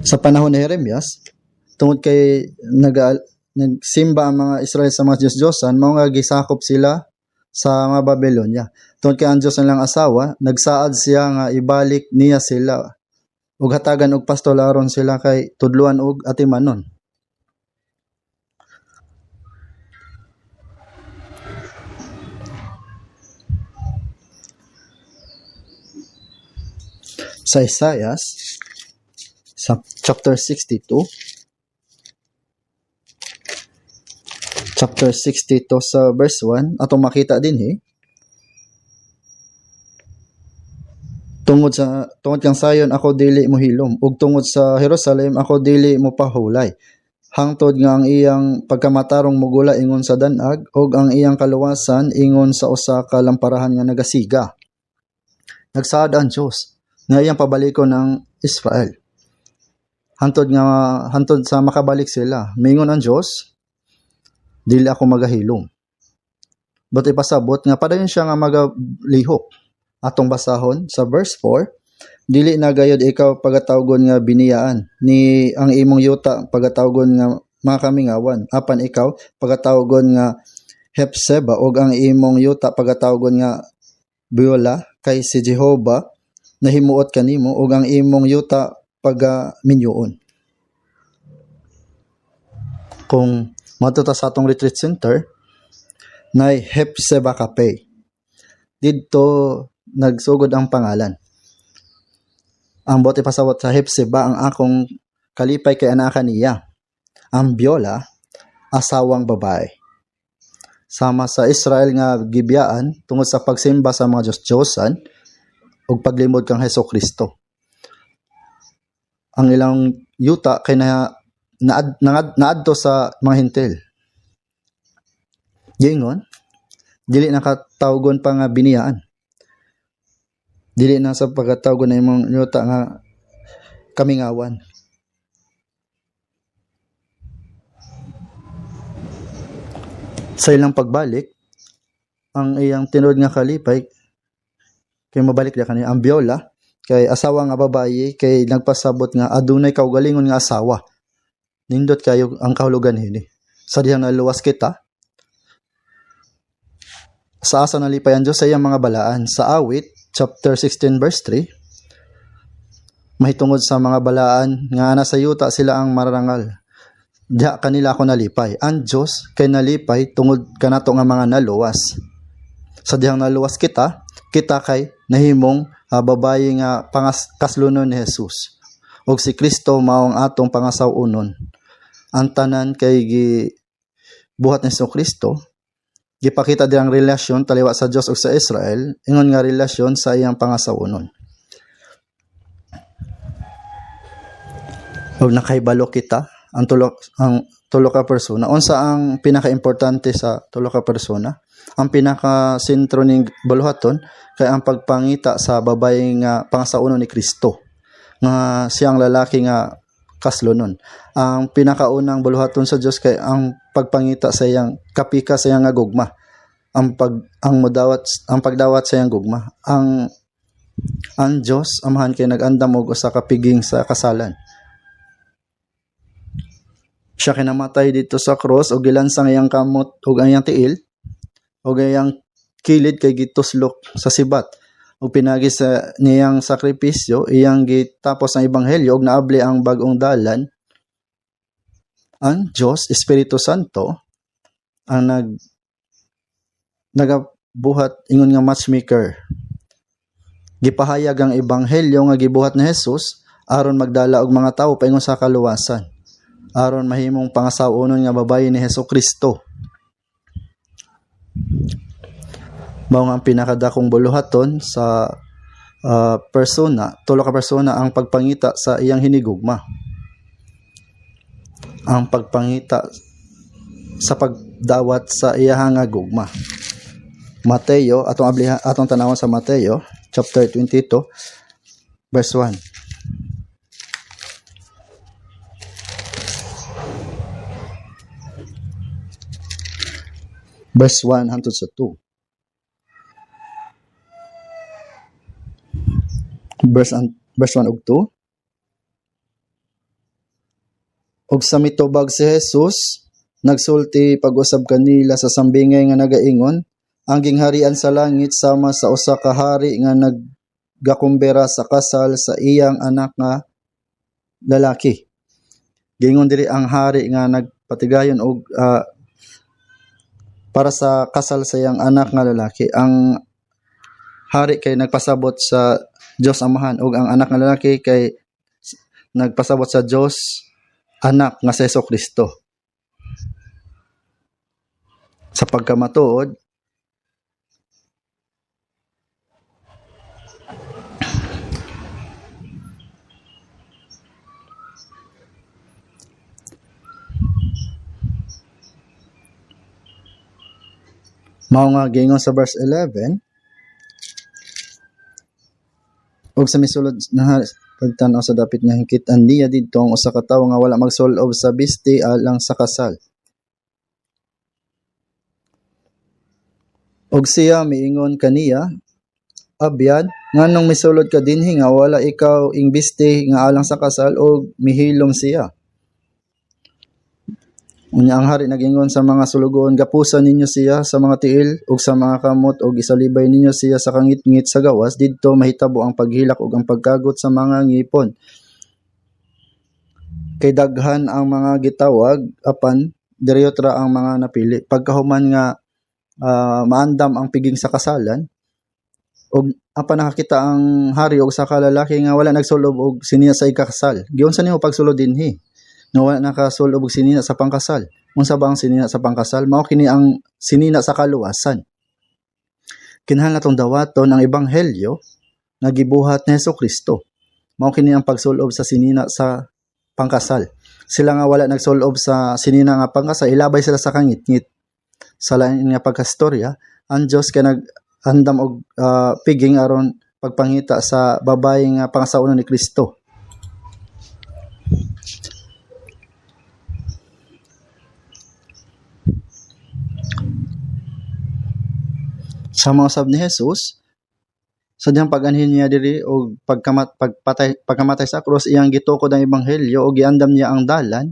sa panahon ni Jeremias, tungod kay nagsimba ang mga Israel sa mga Diyos-Diyosan, mao nga gisakop sila sa mga Babylonia. Tungod kay ang Diyos nilang asawa, nagsaad siya nga ibalik niya sila ug hatagan og pastol aron sila kay tudluan og atimanon. Sa Isaiah sa chapter 62 sa verse 1 atong makita din tungod kang Sayon ako dili mo hilom ug tungod sa Jerusalem ako dili mo pahulay, hangtod nga ang iyang pagkamatarong mugula ingon sa danag ug ang iyang kaluwasan ingon sa usa ka lamparahan nga nagasiga. Nagsaad ang Dios nga iyang pabalikon ng Israel hantod sa makabalik sila. Mingon ang Dios, dili ako magahilom. But ipasabot nga padayon siya nga magalihok. Atong basahon sa verse 4, dili na gayud ikaw pagatawgon nga biniyaan ni ang imong yuta pagatawgon nga mga kamingawan, apan ikaw pagatawgon nga Hepseba ug ang imong yuta pagatawgon nga Biola kay si Jehovah nahimuot kanimo ug ang imong yuta pagaminyoon. Kung matuta sa atong retreat center nay Hepzibah Cafe, didto nagsugod ang pangalan. Ang bote pasawat sa Hepzibah ang akong kalipay kay anaka niya. Ang Biola asawang babae. Sama sa Israel nga gibiyaan tungod sa pagsimba sa mga Diyos-Diyosan ug paglimod kang Hesukristo. Ang ilang yuta kay naadto sa mga Hintil. Gingon, dili nakatawgon pa nga biniyaan. Dili na sa pagkatawgon na imong yuta nga kamingawan. Sa ilang pagbalik, ang iyang tinuod nga kalipay kay mabalik na kaniya ang Biola kay asawa nga babayi kay nagpasabot nga adunay kaugalingon nga asawa. Nindot kayo ang kahulugan hini. Sa dihang naluwas kita, sa asa nalipay ang Diyos sa iyang mga balaan. Sa Awit, chapter 16 verse 3, mahitungod sa mga balaan nga nasa yuta sila ang mararangal. Diha kanila ako nalipay. Ang Diyos kay nalipay tungod kanato nga mga naluwas. Sa dihang naluwas kita kay nahimong babayi nga kaslunon ni Jesus. Og si Kristo mao ang atong pangasawunon. Ang tanan kay buhat ni Kristo gipakita dirang relasyon taliwa sa Dios ug sa Israel, ingon nga relasyon sa iyang pangasawunon. Ug nakaibalo kita ang tulo ka persona. Unsa ang pinakaimportante sa tulo ka persona? Ang pinaka sentro ning baluhaton kay ang pagpangita sa babaye nga pangasaunon ni Kristo nga siyang lalaki nga kaslunon. Ang pinakaunang baluhaton sa Dios kay ang pagpangita sa iyang kapika sa iyang gugma. Ang pagdawat sa iyang gugma. Ang Dios amahan kay nagandam og usa ka piging sa kasalan. Siya kinamatay dito sa cross ug gilansang iyang kamot ug ang iyang tiil ug iyang kilid kay gituslok sa sibat ug pinagi sa niyang sakripisyo iyang gitapos ang ebanghelyo ug naabli ang bag-ong dalan. Ang Diyos Espiritu Santo ang nagabuhat ingon nga matchmaker. Gipahayag ang ebanghelyo nga gibuhat ni Jesus aron magdala og mga tawo paingon sa kaluwasan. Aron mahimong pangasawunon nga babayi ni Hesukristo. Mao nga ang pinakadakong buluhaton sa persona, tulo ka persona ang pagpangita sa iyang hinigugma. Ang pagpangita sa pagdawat sa iyang nga gugma. Mateo, atong tanawon sa Mateo chapter 22 verse 1. Verse 1 hangtod sa 2. Verse 1 ug 2. Og sa mitubag si Jesus, nagsulti pag-usab kanila sa sambingay nga nagaingon, ang gingharian sa langit sama sa usa ka hari nga naggakumbera sa kasal sa iyang anak nga lalaki. Gingon diri ang hari nga nagpatigayon og para sa kasal sa iyang anak nga lalaki. Ang hari kay nagpasabot sa Dios Amahan ug ang anak nga lalaki kay nagpasabot sa Dios anak nga si Hesukristo. Sa pagkamatuod, mao nga gingon sa verse 11, ug sa misulod na pagtan-aw sa dapit nga hingkit-an niya didto ang usa ka tawo nga wala magsul-ob sa bisti alang sa kasal. Og siya miingon kaniya, Abyan, Nganong misulod ka dinhi nga wala ikaw imbiste nga alang sa kasal o mihilom siya. Unya ang hari nagingon sa mga sulugon, gapusan ninyo siya sa mga tiil ug sa mga kamot ug isalibay ninyo siya sa kangit-ngit sa gawas, didto mahitabo ang paghilak ug ang pagkagot sa mga ngipon. Kay daghan ang mga gitawag apan direyo ra ang mga napili. Pagkahuman nga maandam ang piging sa kasalan ug apan nakakita ang hari og sa kalalaki nga wala nagsulob og sinina sa ikakasal. Giunsa nimo pagsulod dinhi? Nga wala nakasulob og sinina sa pangkasal. Unsa ba ang sinina sa pangkasal? Mao kini ang sinina sa kaluwasan. Kinahanglan natong dawaton ang ebanghelyo nga gibuhat ni Hesukristo. Mao kini ang pagsulob sa sinina sa pangkasal. Sila nga wala nagsulob sa sinina nga pangkasal, ilabay sila sa kangit-ngit. Sa lain nga pagkastorya, ang Dios kay nag-andam og piging aron pagpangita sa babae nga pangasaunon ni Kristo. Sa mga usab ni Jesus, sa diyang pag-anhin niya diri og pagkamatay sa krus, iyang gitukod ang ebanghelyo o giandam niya ang dalan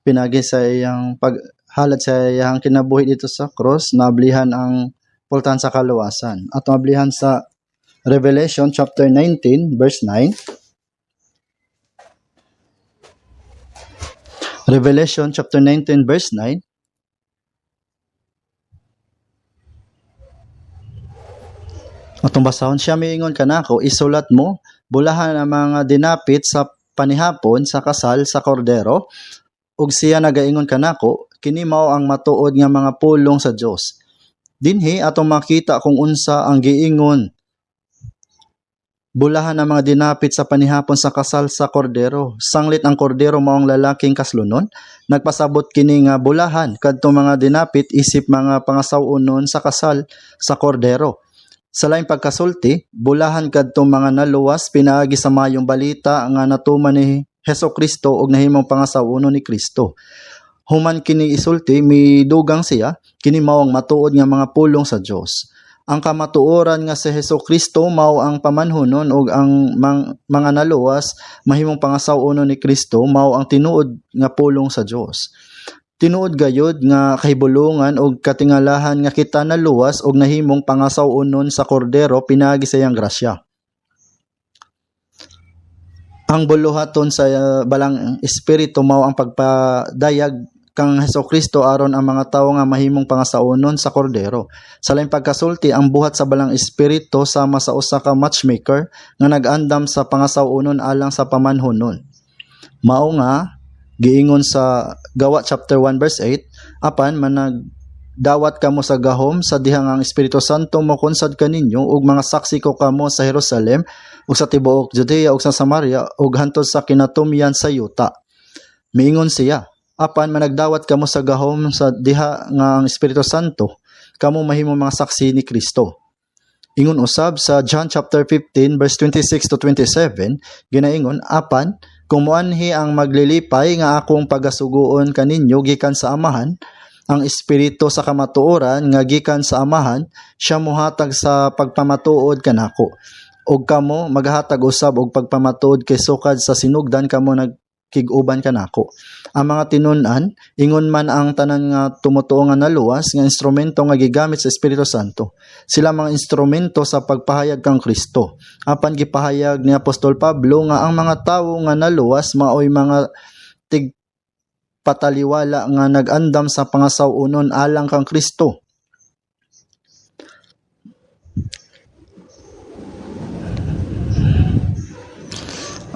pinagi sa iyang paghalad sa iyang kinabuhi dito sa krus, nablihan ang pultan sa kaluwasan. At nablihan sa Revelation chapter 19 verse 9. Revelation chapter 19 verse 9. Atong basahon, siya miingon kanako, isulat mo, bulahan ang mga dinapit sa panihapon sa kasal sa kordero, ug siya nagaingon kanako, kini mao ang matuod nga mga pulong sa Dios. Dinhi atong makita kung unsa ang giingon. Bulahan ang mga dinapit sa panihapon sa kasal sa kordero. Sanglit ang kordero mao ang lalaking kaslunon. Nagpasabot kini nga bulahan kadto mga dinapit isip mga pangasawunon sa kasal sa kordero. Sa laing pagkasulti, bulahan kadtong mga naluwas pinaagi sa mayong balita nga natuman ni Hesukristo ug nahimong pangasawunon ni Kristo. Human kini isulti, midugang siya, kini mao ang matuod nga mga pulong sa Dios. Ang kamatuoran nga si Hesukristo mao ang pamanhunon ug ang mga naluwas mahimong pangasawunon ni Kristo mao ang tinuod nga pulong sa Dios. Tinuod gayud nga kahibulungan og katingalahan nga kita naluwas og nahimong pangasawunon sa kordero pinaagi sa iyang grasya. Ang buluhaton sa balang espiritu mao ang pagpadayag kang Hesukristo aron ang mga tawo nga mahimong pangasawunon sa kordero. Sa laing pagkasulti, ang buhat sa balang espiritu sama sa usa ka matchmaker nga nag-andam sa pangasawunon alang sa pamanhunon. Mao nga giingon sa Gawa chapter 1 verse 8, apan managdawat kamo sa gahom sa dihang ang Espiritu Santo mokonsad kaninyo ug mga saksi ko kamo sa Jerusalem ug sa tibuok Judea ug sa Samaria ug hantod sa kinatumyan sa yuta. Miingon siya, apan managdawat kamo sa gahom sa diha nga ang Espiritu Santo kamo mahimong mga saksi ni Kristo. Ingon usab sa John chapter 15 verse 26 to 27, ginaingon, apan kung muanhi ang maglilipay nga akong pagasugoon kaninyo gikan sa Amahan, ang espiritu sa kamatuoran nga gikan sa Amahan, siya mohatag sa pagpamatuod kanako. Ug kamo maghatag usab og pagpamatuod kay sukad sa sinugdan kamo nagkig-uban kanako. Ang mga tinun-an, ingon man ang tanan nga tumutuo nga naluwas nga instrumento nga gigamit sa Espiritu Santo. Sila mga instrumento sa pagpahayag kang Kristo. Apan gipahayag ni Apostol Pablo nga ang mga tawo nga naluwas maoy mga tigpataliwala nga nag-andam sa pangasawunon alang kang Kristo.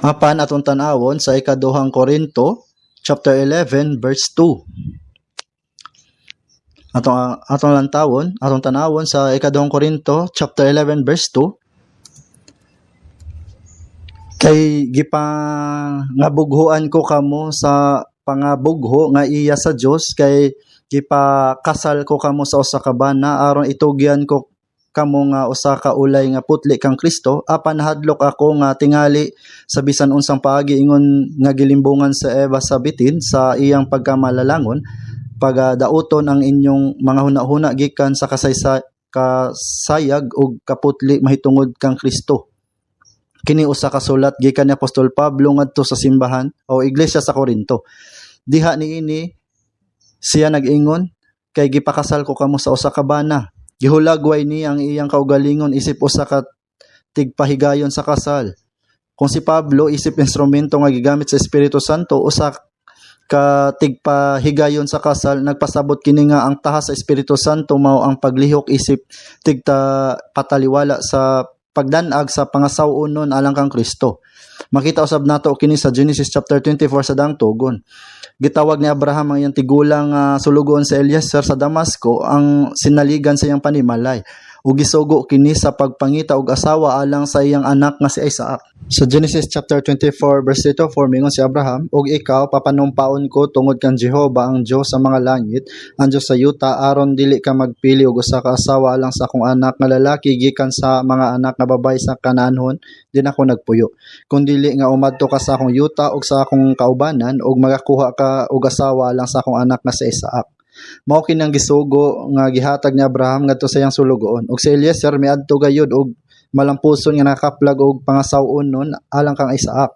Apan atong tan-awon sa ikaduhang Korinto chapter 11 verse 2. Atong tanawon sa ikaduhang Korinto chapter 11 verse 2. Kay gipangabughuan ko kamo sa pangabugho nga iya sa Dios, kay gipakasal ko kamo sa usa ka bana aron itugyan ko kamo nga usa ka ulay nga putli kang Kristo. Apan hadlok ako nga tingali sa bisan unsang paagi ingon nga gilimbungan sa Eva sa bitin sa iyang pagkamalalangon, pagdauton ang inyong mga hunahuna gikan sa kasayag ug kaputli mahitungod kang Kristo. Kini usa ka sulat gikan ni Apostol Pablo ngadto sa simbahan o iglesia sa Corinto. Diha niini siya nag-ingon, kay gipakasal ko kamo sa usa ka bana. Gihulagway ni ang iyang kaugalingon isip usa ka tigpahigayon sa kasal. Kung si Pablo isip instrumento nga gigamit sa Espiritu Santo usa ka tigpahigayon sa kasal, nagpasabot kini nga ang taha sa Espiritu Santo mao ang paglihok isip tigta pataliwala sa pagdanag sa pangasawunon alang kang Kristo. Makita usab nato kini sa Genesis chapter 24 sa daang tugon. Gitawag ni Abraham ang iyang tigulang sulugoon sa Eliezer sa Damasco ang sinaligan sa iyang panimalay. Ug gisugo kini sa pagpangita og asawa alang sa iyang anak nga si Isaac. Sa Genesis chapter 24 verse 2, mingon si Abraham, "Og ikaw papanumpaon ko tungod kang Jehova ang Dios sa mga langit, ang Dios sa yuta, aron dili ka magpili og usa ka asawa alang sa akong anak nga lalaki gikan sa mga anak nga babaye sa Kanaanhon, din ako nagpuyo. Kun dili nga umadto ka sa akong yuta ug sa akong kaubanan ug magakuha ka og asawa alang sa akong anak nga si Isaac." Mao kini ang gisugo nga gihatag ni Abraham ngadto sa iyang sulugoon. Ug si Eliezer miadto gayud og malampuson nga nakaplag og pangasawon alang kang Isaac.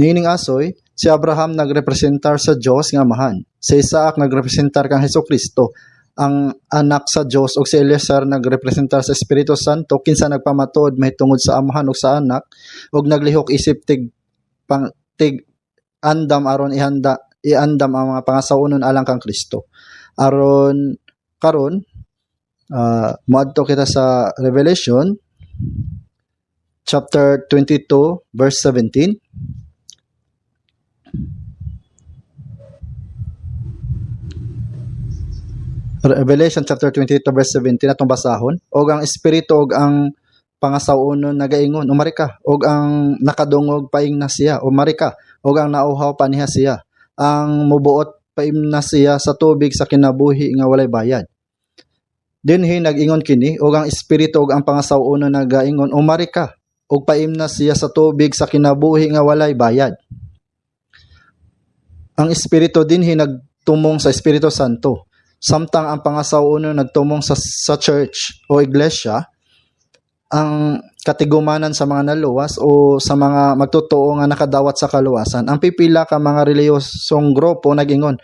Niining asoy, si Abraham nagrepresentar sa Dios nga Amahan. Si Isaac nagrepresentar kang Hesukristo, ang anak sa Dios, ug si Eliezer nagrepresentar sa Espiritu Santo kinsa nagpamatuod mahitungod sa Amahan ug sa anak ug naglihok isip tig andam aron iandam ang mga pangasawon alang kang Kristo. Aron karon moadto kita sa Revelation chapter 22 verse 17. Revelation chapter 22 verse 17 atong basahon. Og ang espiritu og ang pangasawon nagaingon, umari ka, og ang nakadungog paing na siya, umari ka, og ang nauhaw paniha siya, ang mubuot paimna siya sa tubig sa kinabuhi nga walay bayad. Dinhi nag-ingon kini, og ang espiritu og ang pangasawon nagaingon, umari ka, og paimna siya sa tubig sa kinabuhi nga walay bayad. Ang espiritu dinhi nagtumong sa Espiritu Santo, samtang ang pangasawon nagtumong sa church o iglesia, ang katigumanan sa mga naluwas o sa mga magtotoo nga nakadawat sa kaluwasan. Ang pipila ka mga reliyosong grupo nag-ingon,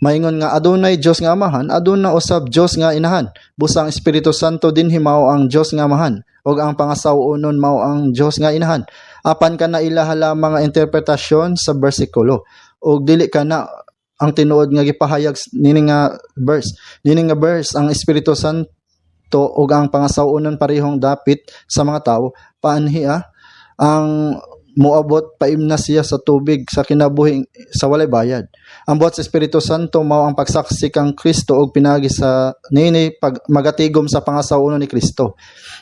maingon nga adunay Dios nga Amahan, aduna usab Dios nga Inahan. Busang Espiritu Santo dinhi mao ang Dios nga Amahan, ug ang pangasawon mao ang Dios nga Inahan. Apan kana ilaha lamang nga interpretasyon sa bersikulo, ug dili kana ang tinuod nga gipahayag nining nga verse. Nining nga verse ang Espiritu Santo ug ang pangasawon parehong dapit sa mga tao, paanhiya ang moabot paimna siya sa tubig sa kinabuhi sa walay bayad. Ang buhat sa Espiritu Santo mao ang pagsaksi kang Kristo ug pinagi sa nini pag magatigom sa pangasawon ni Kristo.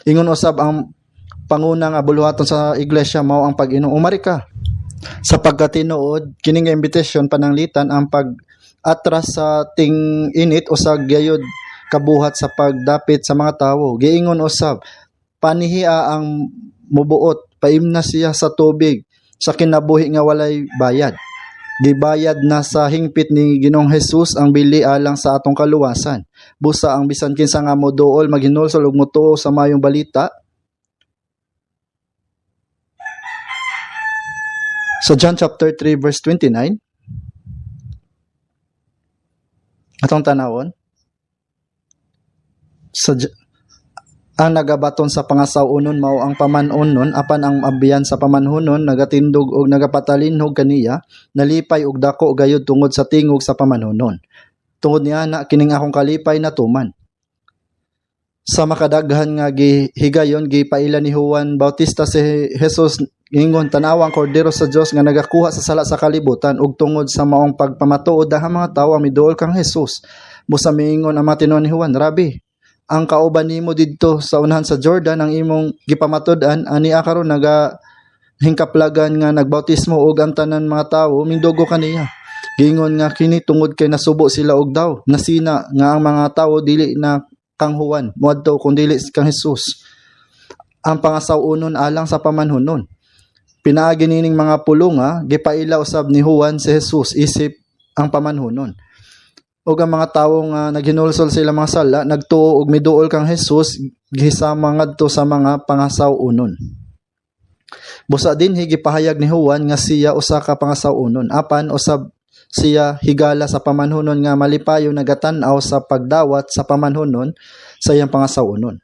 Ingon usab ang panguna nga buluhaton sa iglesia mao ang pag-inom, umari ka. Sa pagkatinuod kini nga invitation pananglitan ang pag-atras sa ting init o sa gayud kabuhat sa pagdapit sa mga tawo. Giingon usab, panihia ang mubuot, paimna siya sa tubig sa kinabuhi nga walay bayad. Gibayad na sa hingpit ni Ginoong Hesus ang bili alang sa atong kaluwasan. Busa ang bisan kinsa nga moduol maghinulsol ug motuo sa mayong balita. Sa John chapter 3 verse 29, atong tanawon, ang nagabaton sa pangasawunon mao ang pamanon apan ang abiyan sa pamanhunon nagatindog og nagapatalinhog kaniya, nalipay og dako gayud tungod sa tingog sa pamanhunon. Tungod niana kining akong kalipay na tuman. Sa makadaghan nga gihigayon gipaila ni Juan Bautista si Jesus ingon, tanawang kordero sa Dios nga nagakuha sa sala sa kalibutan, ug tungod sa maong pagpamatuod ang mga tawo miduol kang Jesus. Busa miingon ang mga tinuod ni Juan, Rabi, ang kauban nimo didto sa unahan sa Jordan ang imong gipamatud-an ani karon naga hingkaplagan nga nagbautismo og ang tanan mga tawo mindugo kaniya. Giingon nga kini tungod kay nasubo sila og daw nasina nga ang mga tawo dili na kang Juan moadto kun dili kang Jesus ang pangasawunon alang sa pamanhunon. Pinaagi nining mga pulonga gipaila usab ni Juan si Jesus isip ang pamanhunon. ug ang mga tawo nga naghinulsol sila mga sala nagtuo og miduol kang Hesus gihisama ngadto sa mga pangasawunon. Busa din gipahayag ni Juan nga siya usa ka pangasawunon apan usab siya higala sa pamanhunon nga malipayo nagatan-aw sa pagdawat sa pamanhunon sa iyang pangasawunon.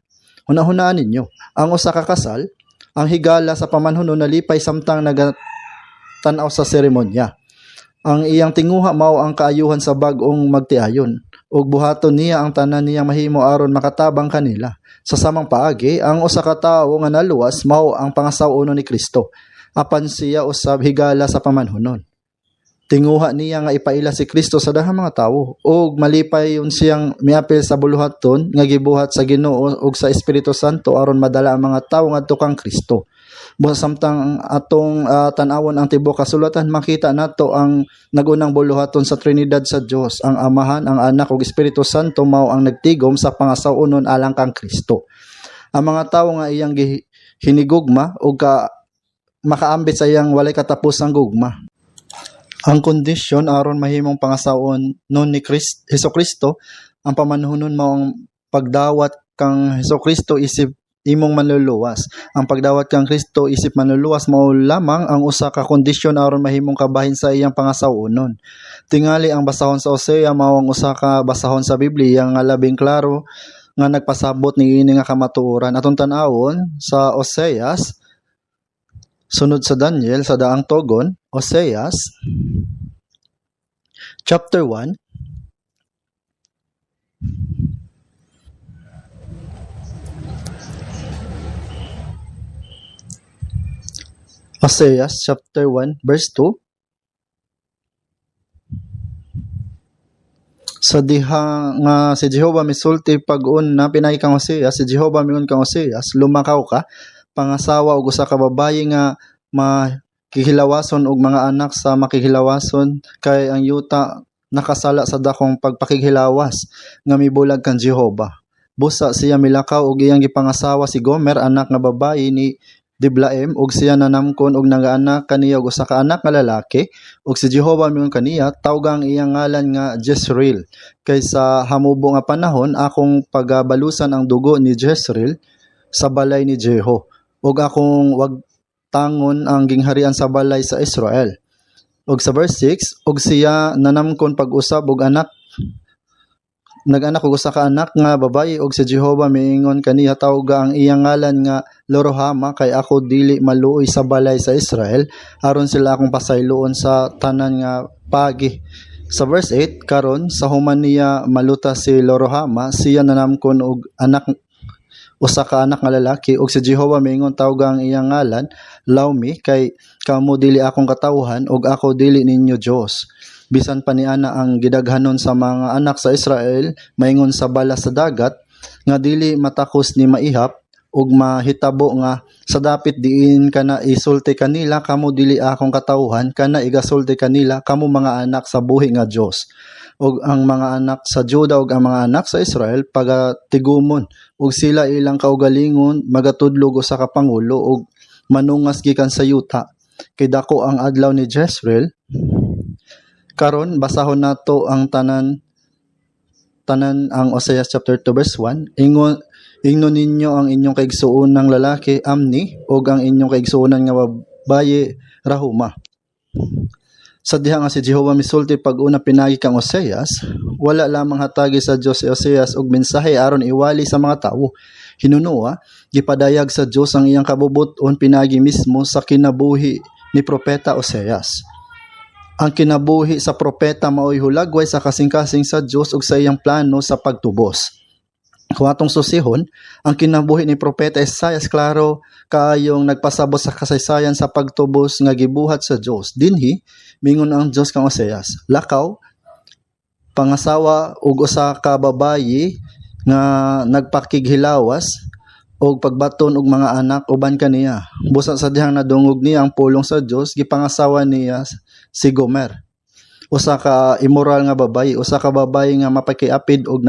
Hunahunaan ninyo, ang usa ka kasal, ang higala sa pamanhunon nalipay samtang nagatan-aw sa seremonya. Ang iyang tinguha mao ang kaayuhan sa bag-ong magtiayon ug buhaton niya ang tanan niyang mahimo aron makatabang kanila. Sa samang paagi, ang usa ka tawo nga naluwas mao ang pangasawunon ni Kristo. Apan siya usab higala sa pamanhunon. Tinguha niya nga ipaila si Kristo sa dahang mga tawo ug malipay yun siyang miapil sa buluhaton nga gibuhat sa Ginoo ug sa Espiritu Santo aron madala ang mga tawo ngadto kang Kristo. Busa samtang atong tan-awon ang tibuok kasulatan, makita nato ang nagunang buluhaton sa Trinidad sa Dios, ang Amahan, ang Anak ug Espiritu Santo mao ang nagtigom sa pangasawunon alang kang Kristo. Ang mga tawo nga iyang hinigugma ug makaambit sa iyang walay katapusang gugma. Ang kondisyon aron mahimong pangasawon non ni Hesukristo, ang pamanhunon mao ang pagdawat kang Hesukristo isip imong manluluwas. Ang pagdawat kang Kristo isip manluluwas mao lamang ang usa ka kondisyon aron mahimong kabahin sa iyang pangasawunon. Tingali ang basahon sa Hosea mao ang usa ka basahon sa Biblia nga labing klaro nga nagpasabot niini nga kamatuoran. Atong tan-awon sa Oseas sunod sa Daniel sa daang togon, Oseas chapter 1 Oseas chapter 1 verse 2. Sa diha nga si Jehova misulti pag-un na pinay kang Oseas, si Jehova miun kang Oseas, lumakaw ka, pangasawa og usa ka babaye nga makihilawason og mga anak sa makihilawason, kay ang yuta nakasala sa dakong pagpakighilawas nga mibulag kang Jehova. Busa siya milakaw og iyang gipangasawa si Gomer, anak nga babaye ni Diblaim, ug siya nanamkon og nagaanak kaniya og usa ka anak nga lalaki, ug si Jehova miun kaniya tawgang iyang ngalan nga Jezreel. Kay sa hamubo nga panahon akong pagabalusan ang dugo ni Jezreel sa balay ni Jeho, ug akong wagtangon ang gingharian sa balay sa Israel. Ug sa verse 6, ug siya nanamkon pag-usab og nag-anak og usa ka anak nga babaye, ug si Jehova miingon kaniya tawga ang iyang ngalan nga Loruhama, kay ako dili maluoy sa balay sa Israel aron sila akong pasayloon sa tanan nga pagi. Sa verse 8, karon sa human niya maluta si Loruhama, siya nanamkon og usa ka anak nga lalaki, ug si Jehova miingon tawga ang iyang ngalan Laumi, kay kamo dili akong katawhan ug ako dili ninyo Dios. Bisan pa niana ang gidaghanon sa mga anak sa Israel maingon sa balas sa dagat nga dili matakos ni maihap ug mahitabo nga sa dapit diin kana isulti kanila kamo dili akong katawhan, kana igasulti kanila kamo mga anak sa buhi nga Dios. Ug ang mga anak sa Juda ug ang mga anak sa Israel pagatigumon ug sila ilang kaugalingon magatudlog usa ka pangulo ug manungas gikan sa yuta, kay dako ang adlaw ni Jezreel. Karon basahon nato ang tanan ang Oseas chapter 2 verse 1. Ingnon ninyo ang inyong kaigsuonang lalaki Amni ug ang inyong kaigsuonan nga babaye Rahuma. Sa diha nga si Jehova misulti pag-una pinagi kang Oseas, wala lamang hatagi sa Dios si Oseas og mensahe aron iwali sa mga tawo. Hinunoa, gipadayag sa Dios ang iyang kabubuton pinagi mismo sa kinabuhi ni propeta Oseas. Ang kinabuhi sa propeta mao'y hulagway sa kasing-kasing sa Dios ug sa iyang plano sa pagtubos. Kung atong susihon, ang kinabuhi ni propeta Isaias klaro kaayong nagpasabot sa kasaysayan sa pagtubos nga gibuhat sa Dios. Dinhi mingon ang Dios kang Oseas, lakaw pangasawa ug usa ka babayi nga nagpakighilawas og pagbaton og mga anak uban kaniya. Busa sa dihang nadungog niya ang pulong sa Dios, gipangasawa niya si Gomer, usa ka immoral nga babayi, usa ka babayi nga mapakiapid og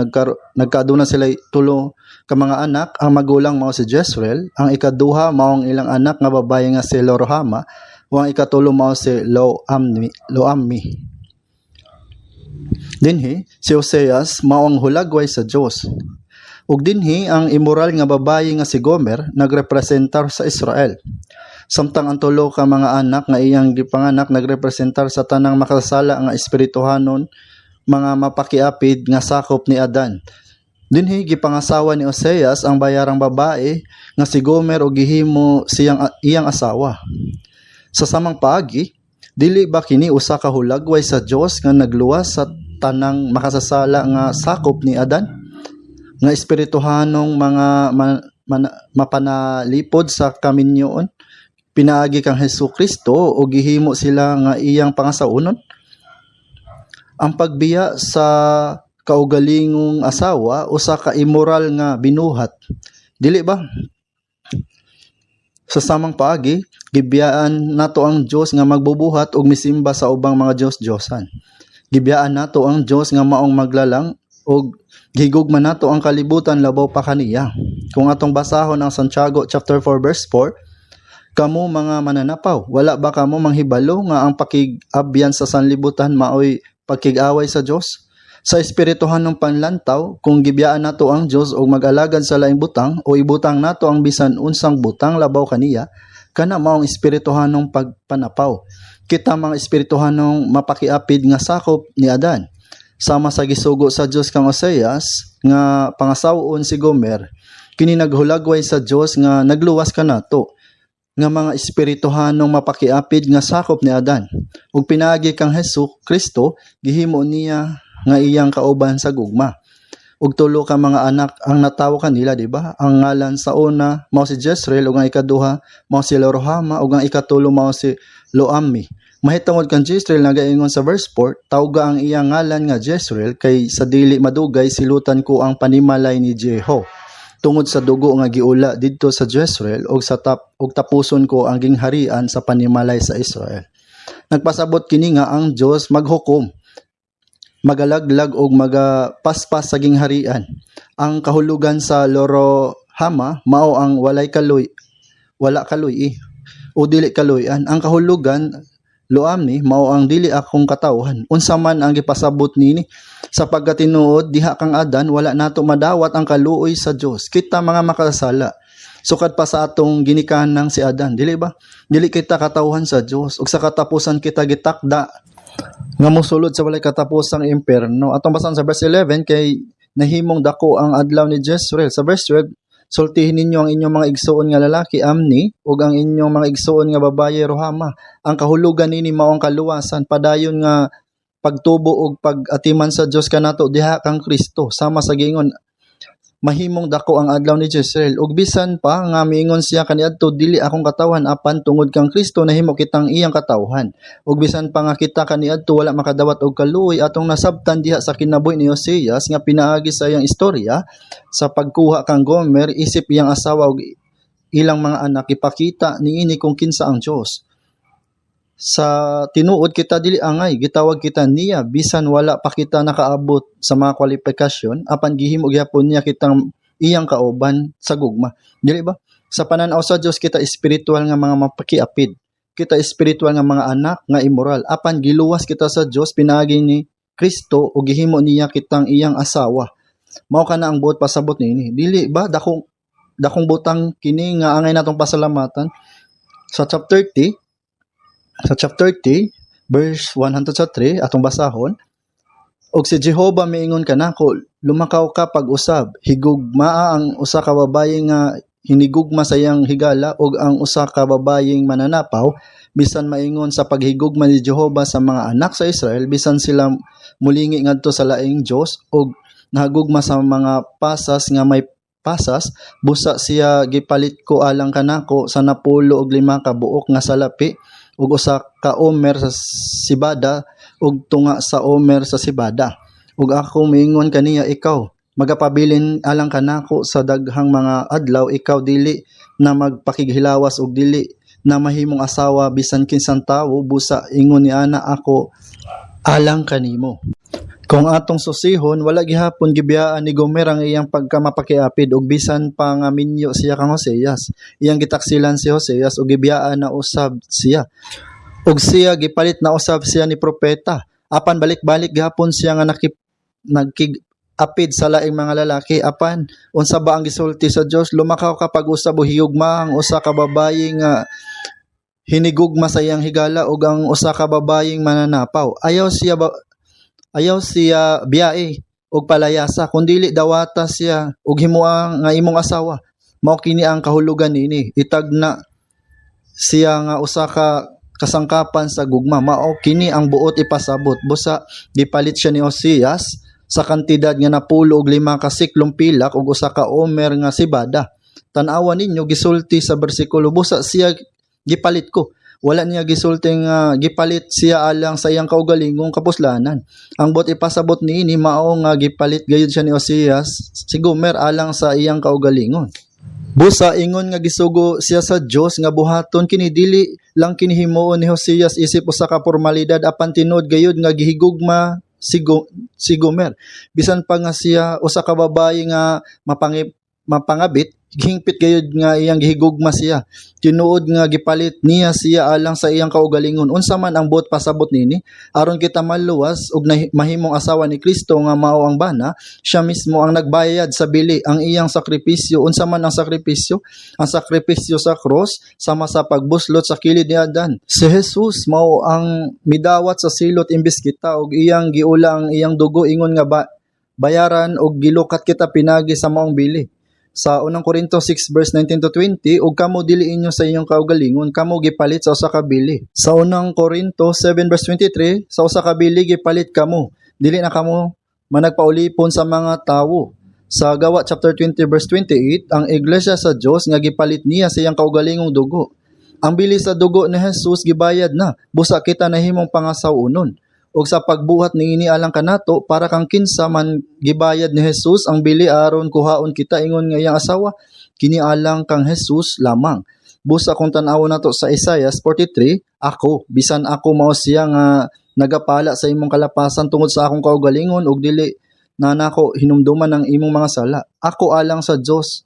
nagkaaduna sila tulo ka mga anak. Ang magulang mao si Jezreel, ang ikaduha mao ang ilang anak nga babayi nga si Loruhama, ug ang ikatulo mao si Loammi. Dinhi si Oseas mao ang hulagway sa Dios. Ug dinhi ang immoral nga babayi nga si Gomer nagrepresentar sa Israel. Samtang ang tulo ka mga anak nga iyang gipanganak nagrepresentar sa tanang makasala nga espirituhanon mga mapakiapid nga sakop ni Adan. Dinhi gipangasawa ni Oseas ang bayarang babae nga si Gomer ug gihimo iyang asawa. Sa samang paagi, dili ba kini usa ka hulagway sa Dios nga nagluwas sa tanang makasasala nga sakop ni Adan? Nga espirituhanong mga mapanalipod sa kaminyoon, pinaagi kang Hesukristo o gihimo sila nga iyang pangasaunon. Ang pagbiya sa kaugalingong asawa usa ka immoral nga binuhat, dili ba? Sa samang paagi, gibiyaan nato ang Dios nga magbubuhat og misimba sa ubang mga Dios-Diosan. Gibiyaan nato ang Dios nga maong maglalang og gihigugma nato ang kalibutan labaw pa kaniya. Kung atong basahon ang Santiago chapter 4 verse 4, kamo mga mananapaw, wala ba kamo manghibalo nga ang pakig-abyan sa sanlibutan maoy pagkig-away sa Dios? Sa espirituhanong panlantaw, kung gibiyaan nato ang Dios og mag-alagad sa laing butang o ibutang nato ang bisan unsang butang labaw kaniya, kana maong espirituhanong pagpanapaw. Kita mga espirituhanong mapakiapid nga sakop ni Adan. Sama sa gisugo sa Dios kang Oseas nga pangasawon si Gomer, kini naghulagway sa Dios nga nagluwas kanato nga mga espirituhanong mapakiapid nga sakop ni Adan. Ug pinaagi kang Hesukristo gihimo niya nga iyang kauban sa gugma. Ug tulo ka mga anak ang natawo kanila, di ba? Ang ngalan sa una mao si Jezreel, ug ang ikaduha mao si Loruhama, ug ang ikatulo mao si Loammi. Mahitungod kang Jezreel nagaingon sa verse 4, tawga ang iyang ngalan nga Jezreel kay sa dili madugay silutan ko ang panimalay ni Jeho. Tungod sa dugo nga giula didto sa Jezreel ug tapuson ko ang gingharian sa panimalay sa Israel. Nagpasabot kini nga ang Dios maghukom, magalaglag og magapaspas sa gingharian. Ang kahulugan sa Loruhama mao ang wala kaloy o dili kaloyan. Ang kahulugan Loammi mao ang dili akong katawhan. Unsa man ang gipasabot nini, sapagkat tinuod diha kang Adan wala nato madawat ang kaluoy sa Dios. Kita mga makasala, sukad pa sa atong ginikanan si Adan, dili ba? Dili kita katawhan sa Dios ug sa katapusan kita gitakda nga mosulod sa walay katapusang impierno. Atong basahan sa verse 11, kay nahimong dako ang adlaw ni Jezreel. Sa verse 12, sultihin ninyo ang inyong mga igsuon nga lalaki Amni ug ang inyong mga igsuon nga babaye Rohama. Ang kahulugan nini mao ang kaluwasan, padayon nga pagtubo ug pag-atiman sa Dios kanato diha kang Kristo. Sama sa giingon, mahimong dako ang adlaw ni Jezreel. Ug bisan pa nga miingon siya kaniadto, dili akong katawhan apan tungod kang Kristo nahimo kitang iyang katawhan. Ug bisan pa nga kita kaniadto wala makadawat og kaluoy, atong nasabtan diha sa kinabuhi ni Oseas nga pinaagi sa iyang istorya sa pagkuha kang Gomer isip iyang asawa ug ilang mga anak, ipakita niini kung kinsa ang Dios. Sa tinuod kita dili angay, gitawag kita niya bisan wala pa kita nakaabot sa mga kwalifikasyon, apan gihimo gyapon niya kitang iyang kauban sa gugma. Dili ba? Sa pananaw sa Dios kita espiritual nga mga mapakiapid. Kita espiritual nga mga anak nga immoral. Apan giluwas kita sa Dios pinaagi ni Kristo ug gihimo niya kitang iyang asawa. Mao kana ang buot pasabot niini. Dili ba dakong butang kini nga angay natong pasalamatan. Sa chapter 30 verse 103 atong basahon, og si Jehovah miingon kanako, lumakaw ka pag-usab, higugmaa ang usa ka babaye nga hinigugma sa iyang higala ug ang usa ka babayeng mananapaw, bisan maingon sa paghigugma ni Jehovah sa mga anak sa Israel, bisan sila mulingi ngadto sa laing Dios ug nahagugma sa mga pasas nga may pasas, busa siya gipalit ko alang kanako sa 10 og 5 ka buok nga salapi ug usa ka omer sa sibada ug tunga sa omer sa sibada. Ug ako miingon kaniya, ikaw magapabilin alang kanako sa daghang mga adlaw, ikaw dili na magpakighilawas ug dili na mahimong asawa bisan kinsang tawo, busa ingon ni ana ako alang kanimo. Kung atong susihon, wala gihapon gibiyaan ni Gomer ang iyang pagkamapakiapid ug bisan pa nga minyo siya kang Hoseas. Iyang gitaksilan si Hoseas ug gibiyaan na usab siya. Ug siya gipalit na usab siya ni propeta. Apan balik-balik gihapon siya nga nagkig-apid sa laing mga lalaki. Apan unsa ba ang gisulti sa Dios? Lumakaw ka pag-usab o hiyugma ang usa ka babayi nga hinigugma sa iyang higala ug ang usa ka babayeng mananapaw. Ayaw siya biyae ug palayasa, kundili dawata siya ug himuang nga imong asawa. Mao kini ang kahulugan nini. Itagna siya nga usa ka kasangkapan sa gugma. Mao kini ang buot ipasabot. Busa gipalit siya ni Osias sa kantidad nga napulo og 5 ka siklong pilak ug usa ka omer nga sibada. Tan-awan ninyo gisulti sa bersikulo, busa siya gipalit ko. Wala niya gisulti nga gipalit siya alang sa iyang kaugalingong kapuslanan. Ang buot ipasabot niini mao nga gipalit gayud siya ni Osias si Gomer alang sa iyang kaugalingon. Busa ingon nga gisugo siya sa Dios nga buhaton kini dili lang kini himuon ni Hosias isip usa ka formalidad, apan tinud gayud nga gihigugma si Gomer. Bisan pa nga siya usa ka babaye nga mapangabit, hingpit gayud nga iyang gihigugma siya. Tinuod nga gipalit niya siya alang sa iyang kaugalingon. Unsa man ang buot pasabot nini, aron kita maluwas ug mahimong asawa ni Kristo nga mao ang bana, siya mismo ang nagbayad sa bili, ang iyang sakripisyo. Unsa man ang sakripisyo? Ang sakripisyo sa cross sama sa pagbuslot sa kilid ni Adan. Si Jesus mao ang midawat sa silot imbis kita ug iyang giula ang iyang dugo ingon nga bayaran og gilukat kita pinagi sa maong bili. Sa unang Korinto 6 verse 19 to 20, ug kamo dili inyo sa inyong kaugalingon, kamo gipalit sa usa ka bili. Sa unang Korinto 7 verse 23, sa usa ka bili gipalit kamo, dili na kamo managpaulipon sa mga tawo. Sa Gawa chapter 20 verse 28, ang iglesia sa Dios nga gipalit niya sa iyang kaugalingong dugo. Ang bili sa dugo ni Jesus gibayad na, busa kita nahimong pangasawunon. Og sa pagbuhat niini alang kanato, para kang kinsa man gibayad ni Jesus ang bili aron kuhaon kita ingon nga iyang asawa, kini alang kang Jesus lamang. Busa kung tan-awon nato sa Isaiah 43, ako bisan ako mao siya nga nagapala sa imong kalapasan tungod sa akong kaugalingon ug dili na nako hinumduman ang imong mga sala. Ako alang sa Dios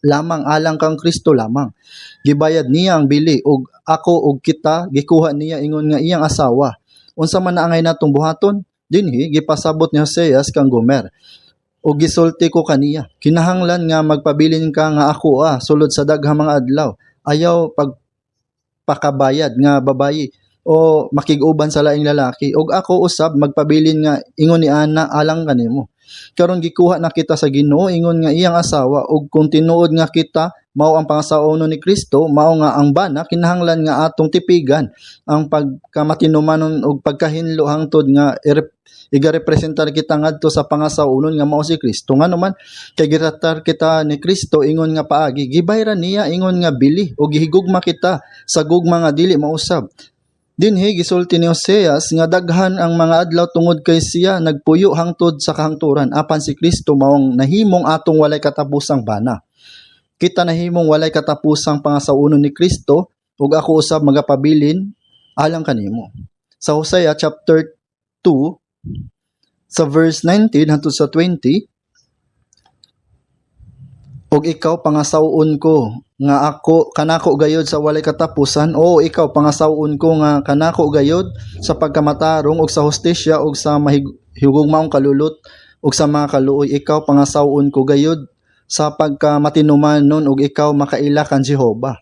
lamang, alang kang Kristo lamang. Gibayad niya ang bili ug ako ug kita gikuha niya ingon nga iyang asawa. Unsa man naangay natong buhaton, dinhi gipasabot ni Hoseas kang Gomer. O gisulti ko kaniya, kinahanglan nga magpabilin ka nga ako sulod sa daghang mga adlaw. Ayaw pagpakabayad nga babayi o makig-uban sa laing lalaki. Og ako usab magpabilin nga ingon ni ana alang kanimo. Karon gikuha na kita sa Ginoo ingon nga iyang asawa, ug kung tinuod nga kita mao ang pangasaunon ni Kristo, mao nga ang bana kinahanglan nga atong tipigan ang pagkamatinumanon ug pagkahinlo hangtod nga igarepresentar kita ngadto sa pangasaunon nga mao si Kristo. Nganuman kay giratar kita ni Kristo ingon nga paagi, gibayran niya ingon nga bili ug gihigugma kita sa gugma nga dili mausab. Dinhi gisulti ni Hoseas nga daghan ang mga adlaw tungod kay siya nagpuyo hangtod sa kahangturan, apan si Kristo maong nahimong atong walay katapusang bana. Kita nahimong walay katapusang pangasaunon ni Kristo ug ako usab magapabilin alang kanimo. Sa Hosea chapter 2 sa verse 19 hangtod sa 20, og ikaw pangasawon ko nga ako kanako gayod sa walay katapusan, o ikaw pangasawon ko nga kanako gayod sa pagkamatarong ug sa hustisya ug sa mahigugmaong kalulot ug sa mga kaluoy. Ikaw pangasawon ko gayod sa pagkamatinumanon ug ikaw makaila kan Jehova.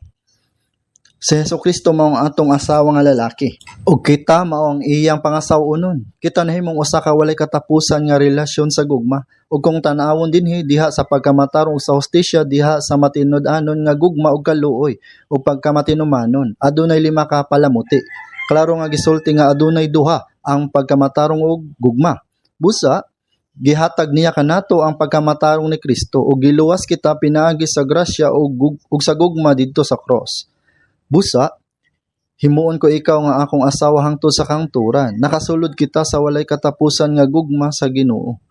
Si Jesucristo mao ang atong asawa nga lalaki ug kita mao ang iyang pangasawunon. Kita nahimong usa ka walay katapusan nga relasyon sa gugma. Ug kung tan-awon dinhi diha sa pagkamatarong sa hustisya, diha sa matinud-anon nga gugma ug kaluoy ug pagkamatinumanon, adunay 5 ka palamuti. Klaro nga gisulti nga adunay 2 ang pagkamatarong ug gugma. Busa gihatag niya kanato ang pagkamatarong ni Kristo ug giluwas kita pinaagi sa grasya ug sa gugma didto sa cross. Busa, himuon ko ikaw nga akong asawa hangtod sa kahangturan. Nakasulod kita sa walay katapusan nga gugma sa Ginoo.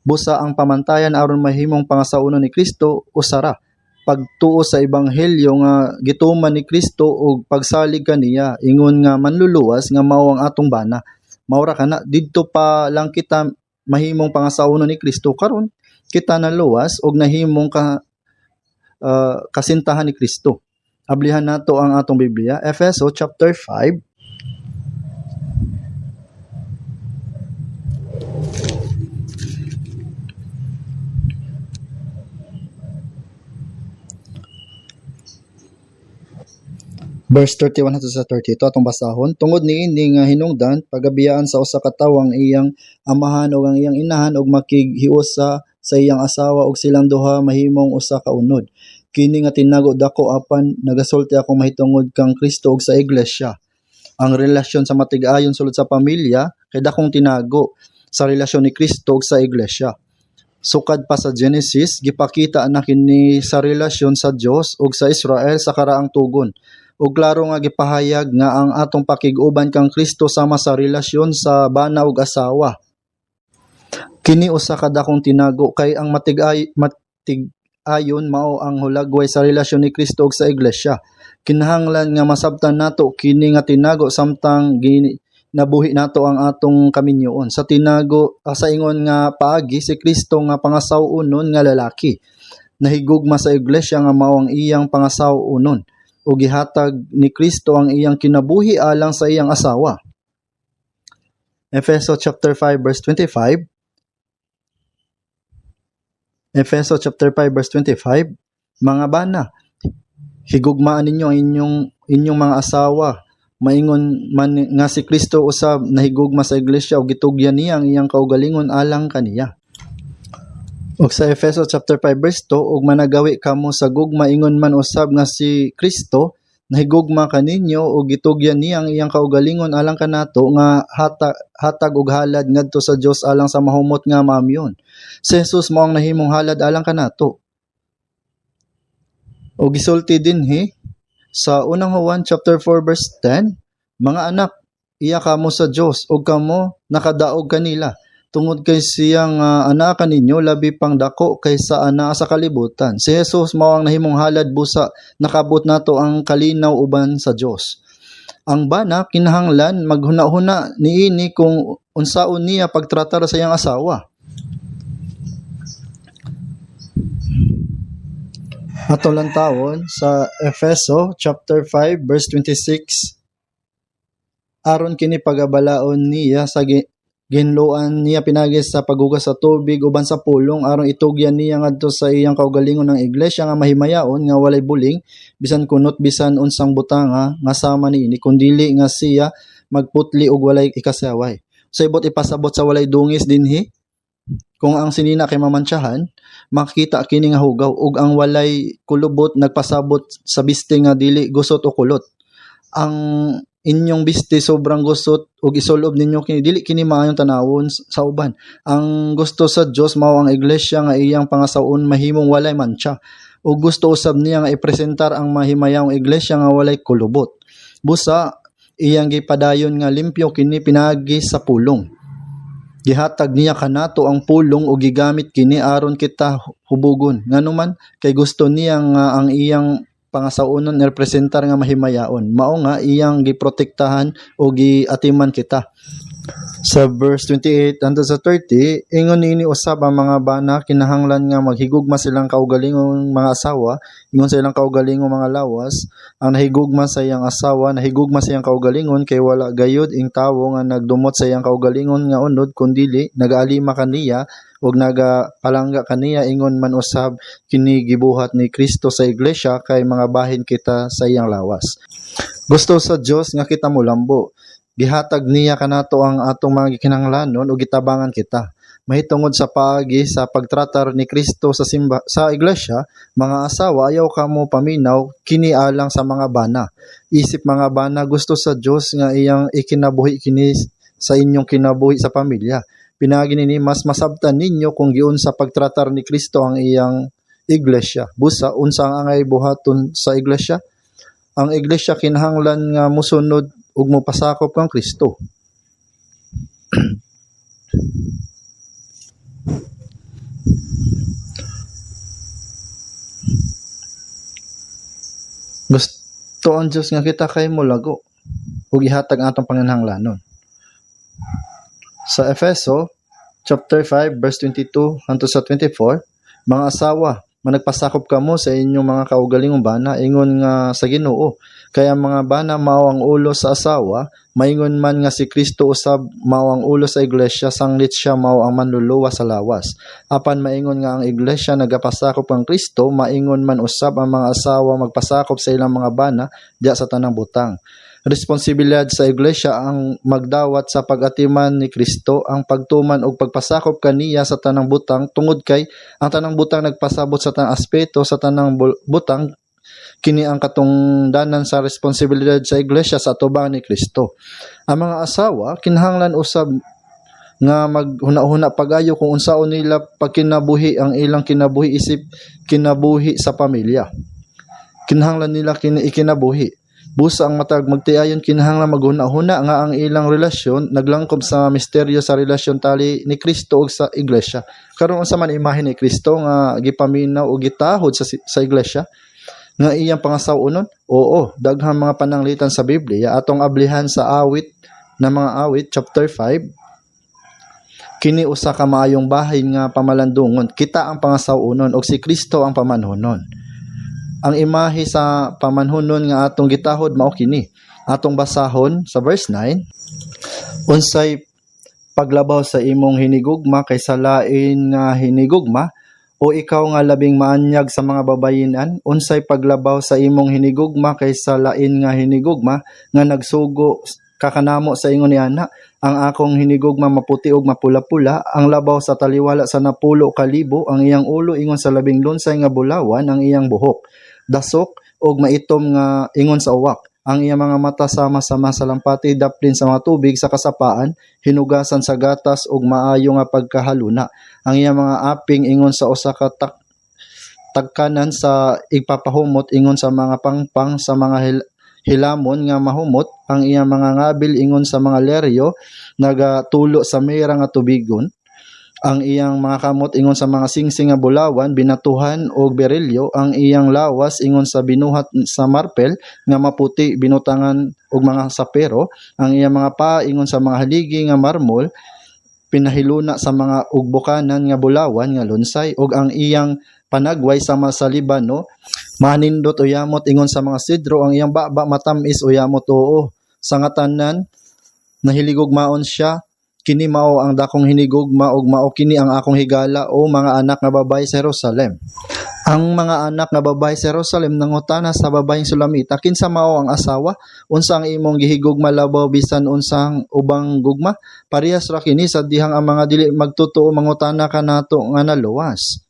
Busa ang pamantayan aron mahimong pangasaunon ni Kristo usara pagtuo sa ebanghelyo nga gituman ni Kristo ug pagsalig kaniya ingon nga manluluwas nga mao ang atong bana. Maura kana didto pa lang kita mahimong pangasaunon ni Kristo, karon kita naluwas ug nahimong kasintahan ni Kristo. Ablihan nato ang atong Biblia, Efeso chapter 5 Verse 31 hangtod sa 30 ito atong basahon. Tungod niini nga hinungdan pagabiyaan sa usa ka tawo ang iyang amahan ug ang iyang inahan ug makighiusa sa iyang asawa ug silang duha mahimong usa ka unod. Kini nga tinago dako apan nagasulti akong mahitungod kang Kristo ug sa iglesia. Ang relasyon sa matig-ayon sulod sa pamilya kay dakong tinago sa relasyon ni Kristo ug sa iglesia. Sukad pa sa Genesis, gipakita na kini sa relasyon sa Dios ug sa Israel sa karaang tugon. Ug klaro nga gipahayag nga ang atong pakig-uban kang Kristo sama sa relasyon sa bana ug asawa. Kini usa ka dakong tinago kay ang matig-ayon mao ang hulagway sa relasyon ni Kristo ug sa iglesia. Kinahanglan nga masabtan nato kini nga tinago samtang nabuhi nato ang atong kaminyoon. Sa tinago sa ingon nga paagi si Kristo nga pangasaw-unon nga lalaki. Nahigugma sa iglesia nga mao ang iyang pangasaw-unon o gihatag ni Kristo ang iyang kinabuhi alang sa iyang asawa. Efeso chapter 5 verse 25. Efeso chapter 5 verse 25. Mga bana, higugmaan ninyo ang inyong mga asawa. Maingon man nga si Kristo usab nahigugma sa iglesia ug gitugyan niya ang iyang kaugalingon alang kaniya. Og sa Efeso chapter 5 verse 2, ug managawi kamo sa gugma ingon man usab nga si Kristo nahigugma kaninyo ug gitugyan niya ang iyang kaugalingon alang kanato nga hatag ug halad ngadto sa Dios alang sa mahumot nga maamyon. Si Jesus mao ang nahimong halad alang kanato. Og gisulti dinhi sa unang Juan chapter 4 verse 10, mga anak, iya kamo sa Dios ug kamo nakadaog kanila. Tungod kay siyang anaa ninyo labi pang dako kaysa anaa sa kalibutan. Si Jesus mao ang nahimong halad busa nakabot nato ang kalinaw uban sa Dios. Ang bana kinahanglan maghuna-huna niini kung unsaon niya pagtratar sa iyang asawa. Atong lantawon sa Efeso chapter 5 verse 26. Aron kini pagabalaon niya sa ginluan niya pinagis sa paghugas sa tubig uban sa pulong aron itugyan niya ngadto sa iyang kaugalingon ng iglesia nga mahimayaon nga walay buling bisan kunot bisan unsang butanga nga sama niini kundili nga siya magputli og walay ikasaway. Sa ibot ipasabot sa walay dungis dinhi kung ang sinina kay mamantsahan makita kini nga hugaw ug ang walay kulubot nagpasabot sa biste nga dili gusot o kulot. Ang inyong biste sobrang gusot ug isulob ninyo kini dili kini maayong tanawon sa uban. Ang gusto sa Dios mao ang iglesia nga iyang pangasawon mahimong walay mantsa ug gusto usab niya nga ipresentar ang mahimayong iglesia nga walay kulubot. Busa iyang gipadayon nga limpyo kini pinagi sa pulong. Gihatag niya kanato ang pulong ug gigamit kini aron kita hubugon. Nganuman kay gusto niya nga ang iyang pangasaunon representar nga mahimayaon. Mao nga iyang giprotektahan o giatiman kita. Sa verse 28 hangtod sa 30, ingon niini usab ang mga bana kinahanglan nga maghigugma silang kaugalingong mga asawa, ingon sa ilang kaugalingong mga lawas, ang nahigugma sa iyang asawa, nahigugma sa iyang kaugalingon kay wala gayud ing tawo nga nagdumot sa iyang kaugalingon nga unod kundili nagaalima kaniya ug nagapalangga kaniya ingon man usab kini gibuhat ni Kristo sa iglesia kay mga bahin kita sa iyang lawas. Gusto sa Dios nga kita molambo. Gihatag niya kanato ang atong mga gikinahanglanon ug gitabangan kita. Mahitungod sa paagi sa pagtratar ni Kristo sa sa iglesia, mga asawa ayaw kamo paminaw kini alang sa mga bana. Isip mga bana gusto sa Dios nga iyang ikinabuhi kini sa inyong kinabuhi sa pamilya. Pinagi nini mas masabtan ninyo kung giunsa pagtratar ni Kristo ang iyang iglesia. Busa unsa ang angay buhaton sa iglesia? Ang iglesia kinahanglan nga mosunod ug mopasakop kang Kristo. Gusto ang Dios nga kita kay molago ug ihatag ang atong panginahanglanon. Sa Efeso chapter 5 verse 22 hangtod sa 24, mga asawa, managpasakop kamo sa inyong mga kaugalingong bana ingon nga sa Ginoo. Kaya mga bana mao ang ulo sa asawa, Maingon man nga si Kristo usab mao ang ulo sa iglesia, sanglit siya mao ang manluluwas sa lawas. Apan maingon nga ang iglesia nagapasakop kang Kristo, maingon man usab ang mga asawa magpasakop sa ilang mga bana diya sa tanang butang. Responsibilidad sa iglesia ang magdawat sa pag-atiman ni Kristo, ang pagtuman og pagpasakop kaniya sa tanang butang, tungod kay ang tanang butang nagpasabot sa tanang aspeto sa tanang butang. Kini ang katungdanan sa responsibilidad sa iglesia sa atubang ni Kristo. Ang mga asawa kinahanglan usab nga maghuna-huna pagayo kung unsaon nila pagkinabuhi ang ilang kinabuhi isip kinabuhi sa pamilya. Kinahanglan nila ikinabuhi. Busa ang matag magtiayon kinahanglan maghuna-huna nga ang ilang relasyon naglangkob sa misteryo sa relasyon tali ni Kristo ug sa iglesia. Karon unsa man imahe ni Kristo nga gipaminaw o gitahod sa iglesia nga iyang pangasawunon? Oo, daghang mga pananglitan sa Biblia atong ablihan sa awit na mga awit chapter 5. Kini usa ka maayong bahin nga pamalandungon, kita ang pangasawunon ug si Kristo ang pamanhunon. Ang imahe sa pamanhunon nga atong gitahod mao kini. Atong basahon sa verse 9. Unsay paglabaw sa imong hinigugma kaysa lain nga hinigugma, o ikaw nga labing maanyag sa mga babayinan, unsay paglabaw sa imong hinigugma kaysa lain nga hinigugma nga nagsugo kakanamo sa ingon niana, ang akong hinigugma maputi ug mapula-pula, ang labaw sa taliwala sa 10,000, ang iyang ulo ingon sa labing lunsay nga bulawan, ang iyang buhok dasok ug maitom nga ingon sa uwak. Ang iyang mga mata sama-sama sa lampati daplin sa mga tubig sa kasapaan, hinugasan sa gatas ug maayo nga pagkahaluna. Ang iyang mga aping ingon sa usa ka tagkanan sa igpapahumot, ingon sa mga pangpang sa mga hilamon nga mahumot. Ang iyang mga ngabil ingon sa mga leryo nagatulo sa mayra nga tubigon. Ang iyang mga kamot ingon sa mga singsing nga bulawan, binatuhan o berilyo. Ang iyang lawas ingon sa binuhat sa marpel nga maputi, binutangan og mga sapero. Ang iyang mga paa ingon sa mga haligi nga marmol, pinahiluna sa mga ugbukanan nga bulawan nga lunsay. Og ang iyang panagway sama sa Libano, manindot o yamot ingon sa mga sidro. Ang iyang baba matamis o yamot oo. Sa ngatanan nahiligugmaon siya. Kini mao ang dakong hinigugma ug mao kini ang akong higala o mga anak nga babaye sa Jerusalem. Ang mga anak nga babaye sa Jerusalem nangutana sa babayeng Sulamita, kinsa mao ang asawa? Unsa ang imong gihigugma labaw bisan unsang ubang gugma? Parehas ra kini sa dihang ang mga dili magtotoo mangutana kanato nga naluwas.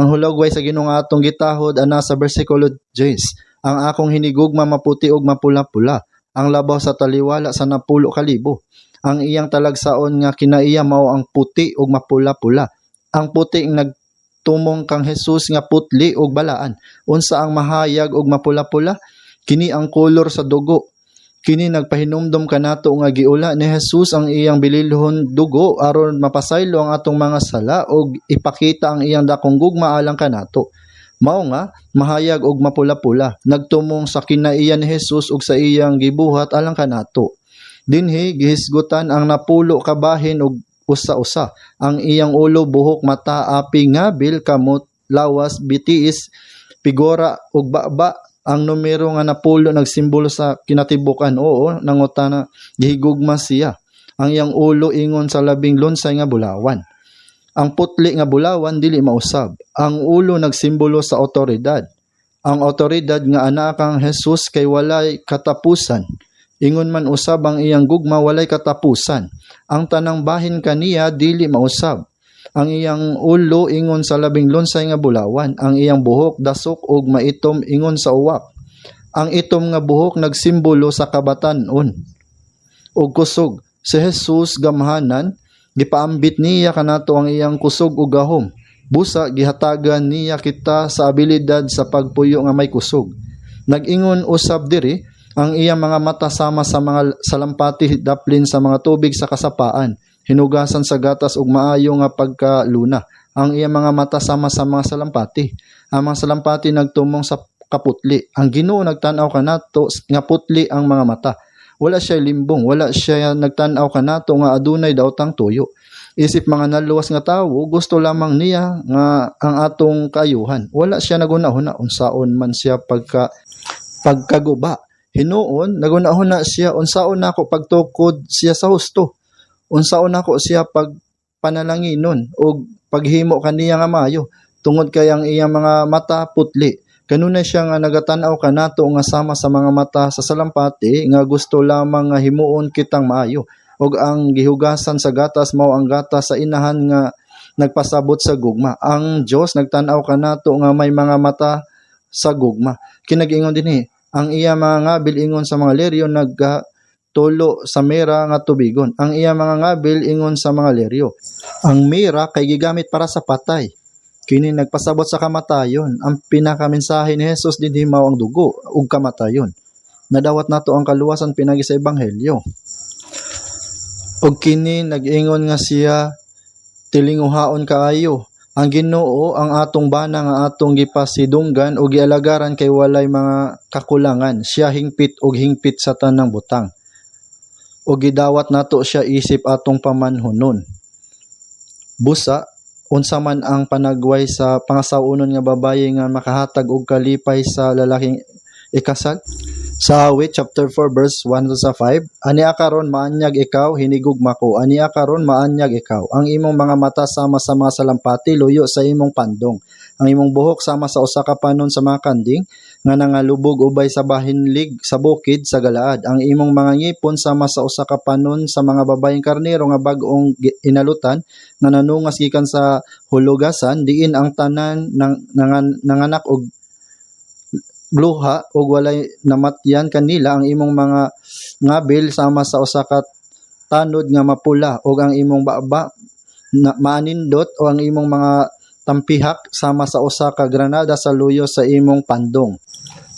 Ang hulagway sa Ginoo nga atong gitahod ana sa bersikulo 10. Ang akong hinigugma maputi ug mapula-pula, ang labaw sa taliwala sa 10,000. Ang iyang talagsaon nga kinaiya mao ang puti ug mapula-pula. Ang puti nagtumong kang Hesus nga putli ug balaan. Unsa ang mahayag ug mapula-pula? Kini ang kolor sa dugo. Kini nagpahinumdom kanato nga giula ni Hesus ang iyang bililhon dugo aron mapasaylo ang atong mga sala ug ipakita ang iyang dakong gugma alang kanato. Mao nga mahayag ug mapula-pula, nagtumong sa kinaiya ni Hesus ug sa iyang gibuhat alang kanato. Dinhi gihisgutan ang 10 ka bahin og usa-usa. Ang iyang ulo, buhok, mata, api, ngabil, kamot, lawas, bitiis, pigora ug baba. Ang numero nga 10 nagsimbolo sa kinatibukan. Oo, nangutana gihigugma siya. Ang iyang ulo ingon sa labing lunsay nga bulawan. Ang putli nga bulawan dili mausab. Ang ulo nagsimbolo sa otoridad. Ang otoridad nga anak kang Hesus kay walay katapusan. Ingon man usab ang iyang gugma walay katapusan. Ang tanang bahin kaniya dili mausab. Ang iyang ulo ingon sa labing lunsay nga bulawan. Ang iyang buhok dasok ug maitom ingon sa uwak. Ang itom nga buhok nagsimbolo sa kabatan-on ug kusog. Si Hesus gamhanan, gipaambit niya kanato ang iyang kusog ug gahom. Busa gihatagan niya kita sa abilidad sa pagpuyo nga may kusog. Nag-ingon usab diri, ang iyang mga mata sama sa mga salampati daplin sa mga tubig sa kasapaan, hinugasan sa gatas ug maayo nga pagkaluna. Ang iyang mga mata sama sa mga salampati. Ang mga salampati nagtumong sa kaputli. Ang Ginoo nagtan-aw kanato nga putli ang mga mata. Wala siya limbong, wala siya nagtan-aw kanato nga adunay daotang tuyo. Isip mga naluwas nga tawo, gusto lamang niya nga ang atong kaayuhan. Wala siya nagunahuna unsaon man siya pagkaguba. Hinuon nagunahuna siya unsaon nako pagtukod siya sa husto. Unsaon nako siya pag panalanginon o paghimo kaniya nga maayo tungod kay ang iyang mga mata putli. Kanunay siya nga nagatan-aw kanato nga sama sa mga mata sa salampati nga gusto lamang nga himuon kitang maayo. Og ang gihugasan sa gatas mao ang gatas sa inahan nga nagpasabot sa gugma. Ang Dios nagtan-aw kanato nga may mga mata sa gugma. Kinag-ingon dinhi, ang iya mga ngabil ingon sa mga leryo tulo sa mera nga tubigon. Ang iya mga ngabil ingon sa mga leryo. Ang mera kay gigamit para sa patay. Kini nagpasabot sa kamatayon. Ang pinakamensahe ni Jesus dinhi mao ang dugo ug kamatayon. Nadawat nato ang kaluwasan pinagi sa ebanghelyo. Og kini nag-ingon nga siya tilinguhaon kaayo. Ang Ginoo ang atong bana nga atong gipasidunggan o gialagaran kay walay mga kakulangan. Siya hingpit og hingpit sa tanang butang. O gidawat nato siya isip atong pamanhunon. Busa, unsa man ang panagway sa pangasaunon nga babaye nga makahatag og kalipay sa lalaking ikasal? Sa Awit chapter 4 verse 1 sa 5, ania karon maanyag ikaw hinigugma ko, ania karon maanyag ikaw. Ang imong mga mata sama sa mga salampati luyo sa imong pandong. Ang imong buhok sama sa usa ka panon sa mga kanding nga nangalubog ubay sa bahinlig sa bukid sa galaad. Ang imong mga ngipon sama sa usa ka panon sa mga babayeng karnero nga bag-ong inalutan nga nanungas gikan sa hulugasan, diin ang tanan nanganak og gluha o walay namatyan kanila. Ang imong mga ngabil sama sa usa ka tanod nga mapula o ang imong baba na maanindot o ang imong mga tampihak sama sa usa ka granada sa luyo sa imong pandong.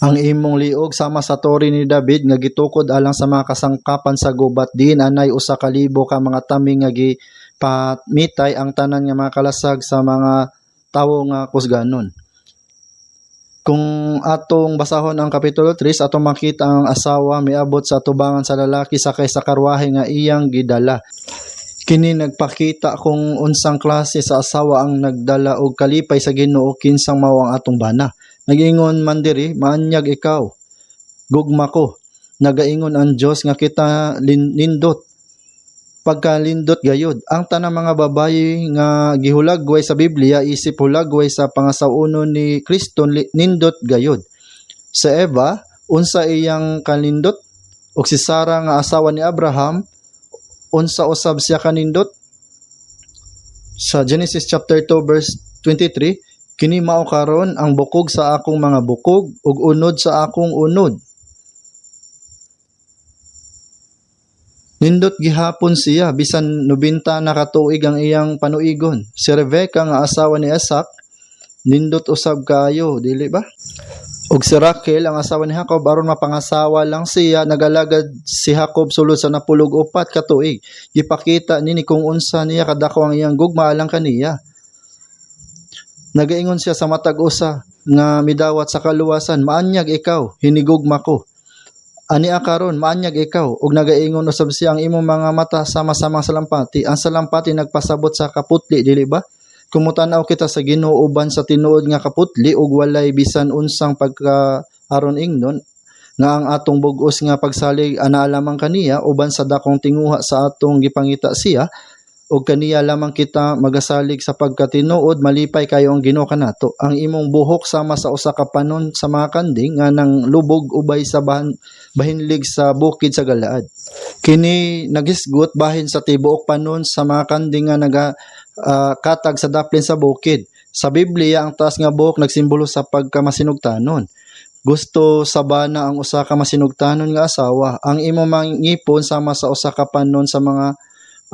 Ang imong liog sama sa tori ni David nga gitukod alang sa mga kasangkapan sa gubat, diin anay usa ka libo ka mga taming nga gipamitay ang tanan nga mga kalasag sa mga tawo nga kusganon. Kung atong basahon ang kapitulo 3, atong makita ang asawa miabot sa atubangan sa lalaki sakay sa karwahe nga iyang gidala. Kini nagpakita kung unsang klase sa asawa ang nagdala og kalipay sa Ginoo kinsang mao ang atong bana. Nag-ingon man diri, maanyag ikaw, gugma ko. Nagaingon ang Dios nga kita nindot. Pagkalindot gayud, ang tanang mga babaye nga gihulagway sa Biblia isip hulagway sa pangasaunon ni Kristo nindot gayud. Sa Eva, unsa iyang kalindot? Og si Sarah nga asawa ni Abraham, unsa usab siya kanindot? Sa Genesis chapter 2 verse 23, kini mao karon ang bukog sa akong mga bukog ug unod sa akong unod. Nindot gihapon siya bisan 90 na katuig ang iyang panuigon. Si Rebecca nga asawa ni Isaac nindot usab kaayo, dili ba? Og si Rachel ang asawa ni Jacob aron mapangasawa lang siya, nagalagad si Jacob sulod sa 14 katuig. Gipakita nini kung unsa niya kadako ang iyang gugma alang kaniya. Nagaingon siya sa matag usa nga midawat sa kaluwasan, maanyag ikaw, hinigugma ko. Ani karon maanyag ikaw, ug nagaingon usab siya ang imong mga mata sama-sama sa salampati. Ang salampati nagpasabot sa kaputli, dili ba? Kumutan-aw kita sa Ginoo uban sa tinuod nga kaputli ug walay bisan unsang pagka-aron ingnon nga ang atong bug-os nga pagsalig ana lamang kaniya uban sa dakong tinguha sa atong gipangita siya ug kaniya lamang kita magasalig sa pagkatinuod, malipay kayo ang Ginoo kanato. Ang imong buhok sama sa usa ka panon sa mga kanding nga nang lubog ubay sa bahinlig sa bukid sa galaad. Kini nagisgot bahin sa tibuok panon sa mga kanding nga katag sa daplin sa bukid. Sa Biblia ang taas nga buhok nagsimbolo sa pagkamasinugtanon. Gusto sa bana ang usa ka masinugtanon nga asawa. Ang imong mangipon sama sa usa ka panon sa mga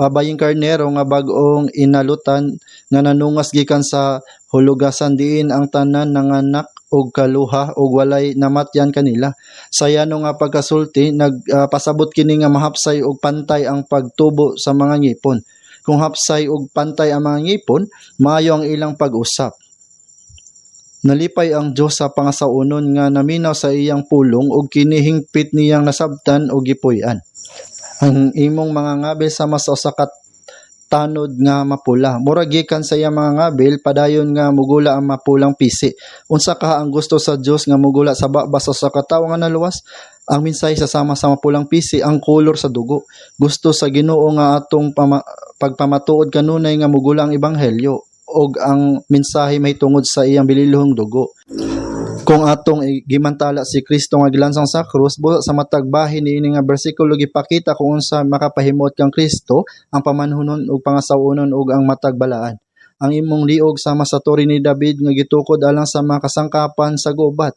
baying karnero nga bag-ong inalutan nga nanungas gikan sa hulugasan, diin ang tanan nanganak og kaluha og walay namatyan kanila. Sayano nga pagkasulti nagpasabot kini nga mahapsay og pantay ang pagtubo sa mga ngipon. Kung hapsay og pantay ang mga ngipon, maayo ang ilang pag-usap. Nalipay ang Dios sa pangasaunon nga naminaw sa iyang pulong ug kini hingpit niyang nasabtan og gipuy-an. Ang imong mga ngabil sama sa usa ka tanod nga mapula. Murag gikan sa iyang mga ngabil padayon nga mugula ang mapulang pisi. Unsa ka ang gusto sa Dios nga mugula sa basa sa katawo nga naluwas? Ang mensahe sa sama sa mapulang pisi ang kolor sa dugo. Gusto sa Ginoo nga atong pagpamatuod kanunay nga mugula ang ebanghelyo og ang mensahe mahitungod sa iyang bililohong dugo. Kung atong gimantala si Kristo nga gilansang sa krus, busa sa matag bahin niini nga bersikulo gipakita kung unsa makapahimot kang Kristo, ang pamanhunon ug pangasawunon ug ang matag balaan. Ang imong liog sama sa turi ni David nga gitukod alang sa mga kasangkapan sa gubat.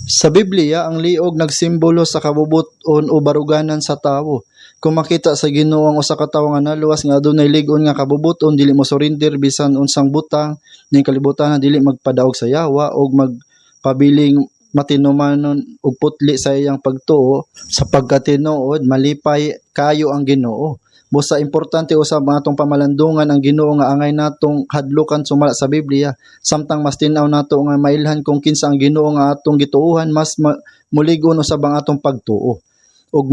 Sa Biblia, ang liog nagsimbolo sa kabubuton o baruganan sa tawo. Kung makita sa Ginoo ang usa ka tawo nga naluwas nga adunay lig-on nga kabubuton, dili mo surrender bisan unsang butang, ning kalibutan dili magpadaog sa yawa og magpabiling matinumanon og putli sa iyang pagtuo, sapagkat tinuod malipay kayo ang Ginoo. Busa importante usab ang atong pamalandungan ang Ginoo nga angay natong hadlukan sumala sa Biblia, samtang mas tin-aw nato nga mailhan kung kinsa ang Ginoo nga atong gituohan, mas mulig-on usab ang atong pagtuo ug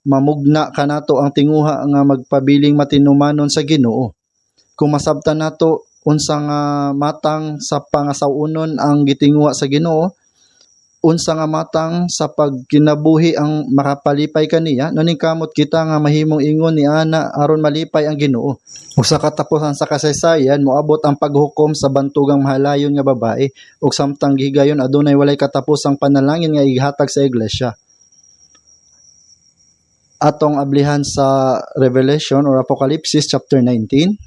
mamugna kanato ang tinguha nga magpabiling matinumanon sa Ginoo. Kung masabtan nato unsa nga matang sa pangasawunon ang gitinguha sa Ginoo, unsa nga matang sa pagkinabuhi ang makapalipay kaniya, nuning kamot kita nga mahimong ingon ni ana aron malipay ang Ginoo. Ug sa katapusan sa kasaysayan moabot ang paghukom sa bantugang mahalayon nga babae, ug samtang gihigayon adunay walay katapusang panalangin nga ihatag sa iglesia. Atong ablihan sa Revelation or Apocalypse chapter 19.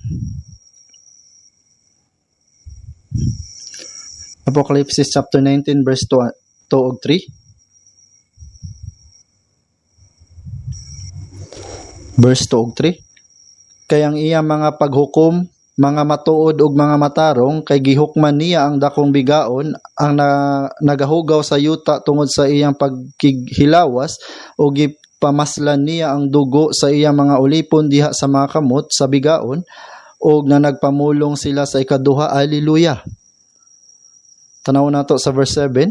Apocalypse chapter 19 verse 2 ug 3. Verse 2 ug 3. Kay ang iyang mga paghukom, mga matuod ug mga matarong, kay gihukman niya ang dakong bigaon, ang nagahugaw sa yuta tungod sa iyang pagkighilawas, o gipamaslan niya ang dugo sa iyang mga ulipon diha sa mga kamot sa bigaon, og na nagpamulong sila sa ikaduha. Hallelujah. Tanaw nato sa verse 7.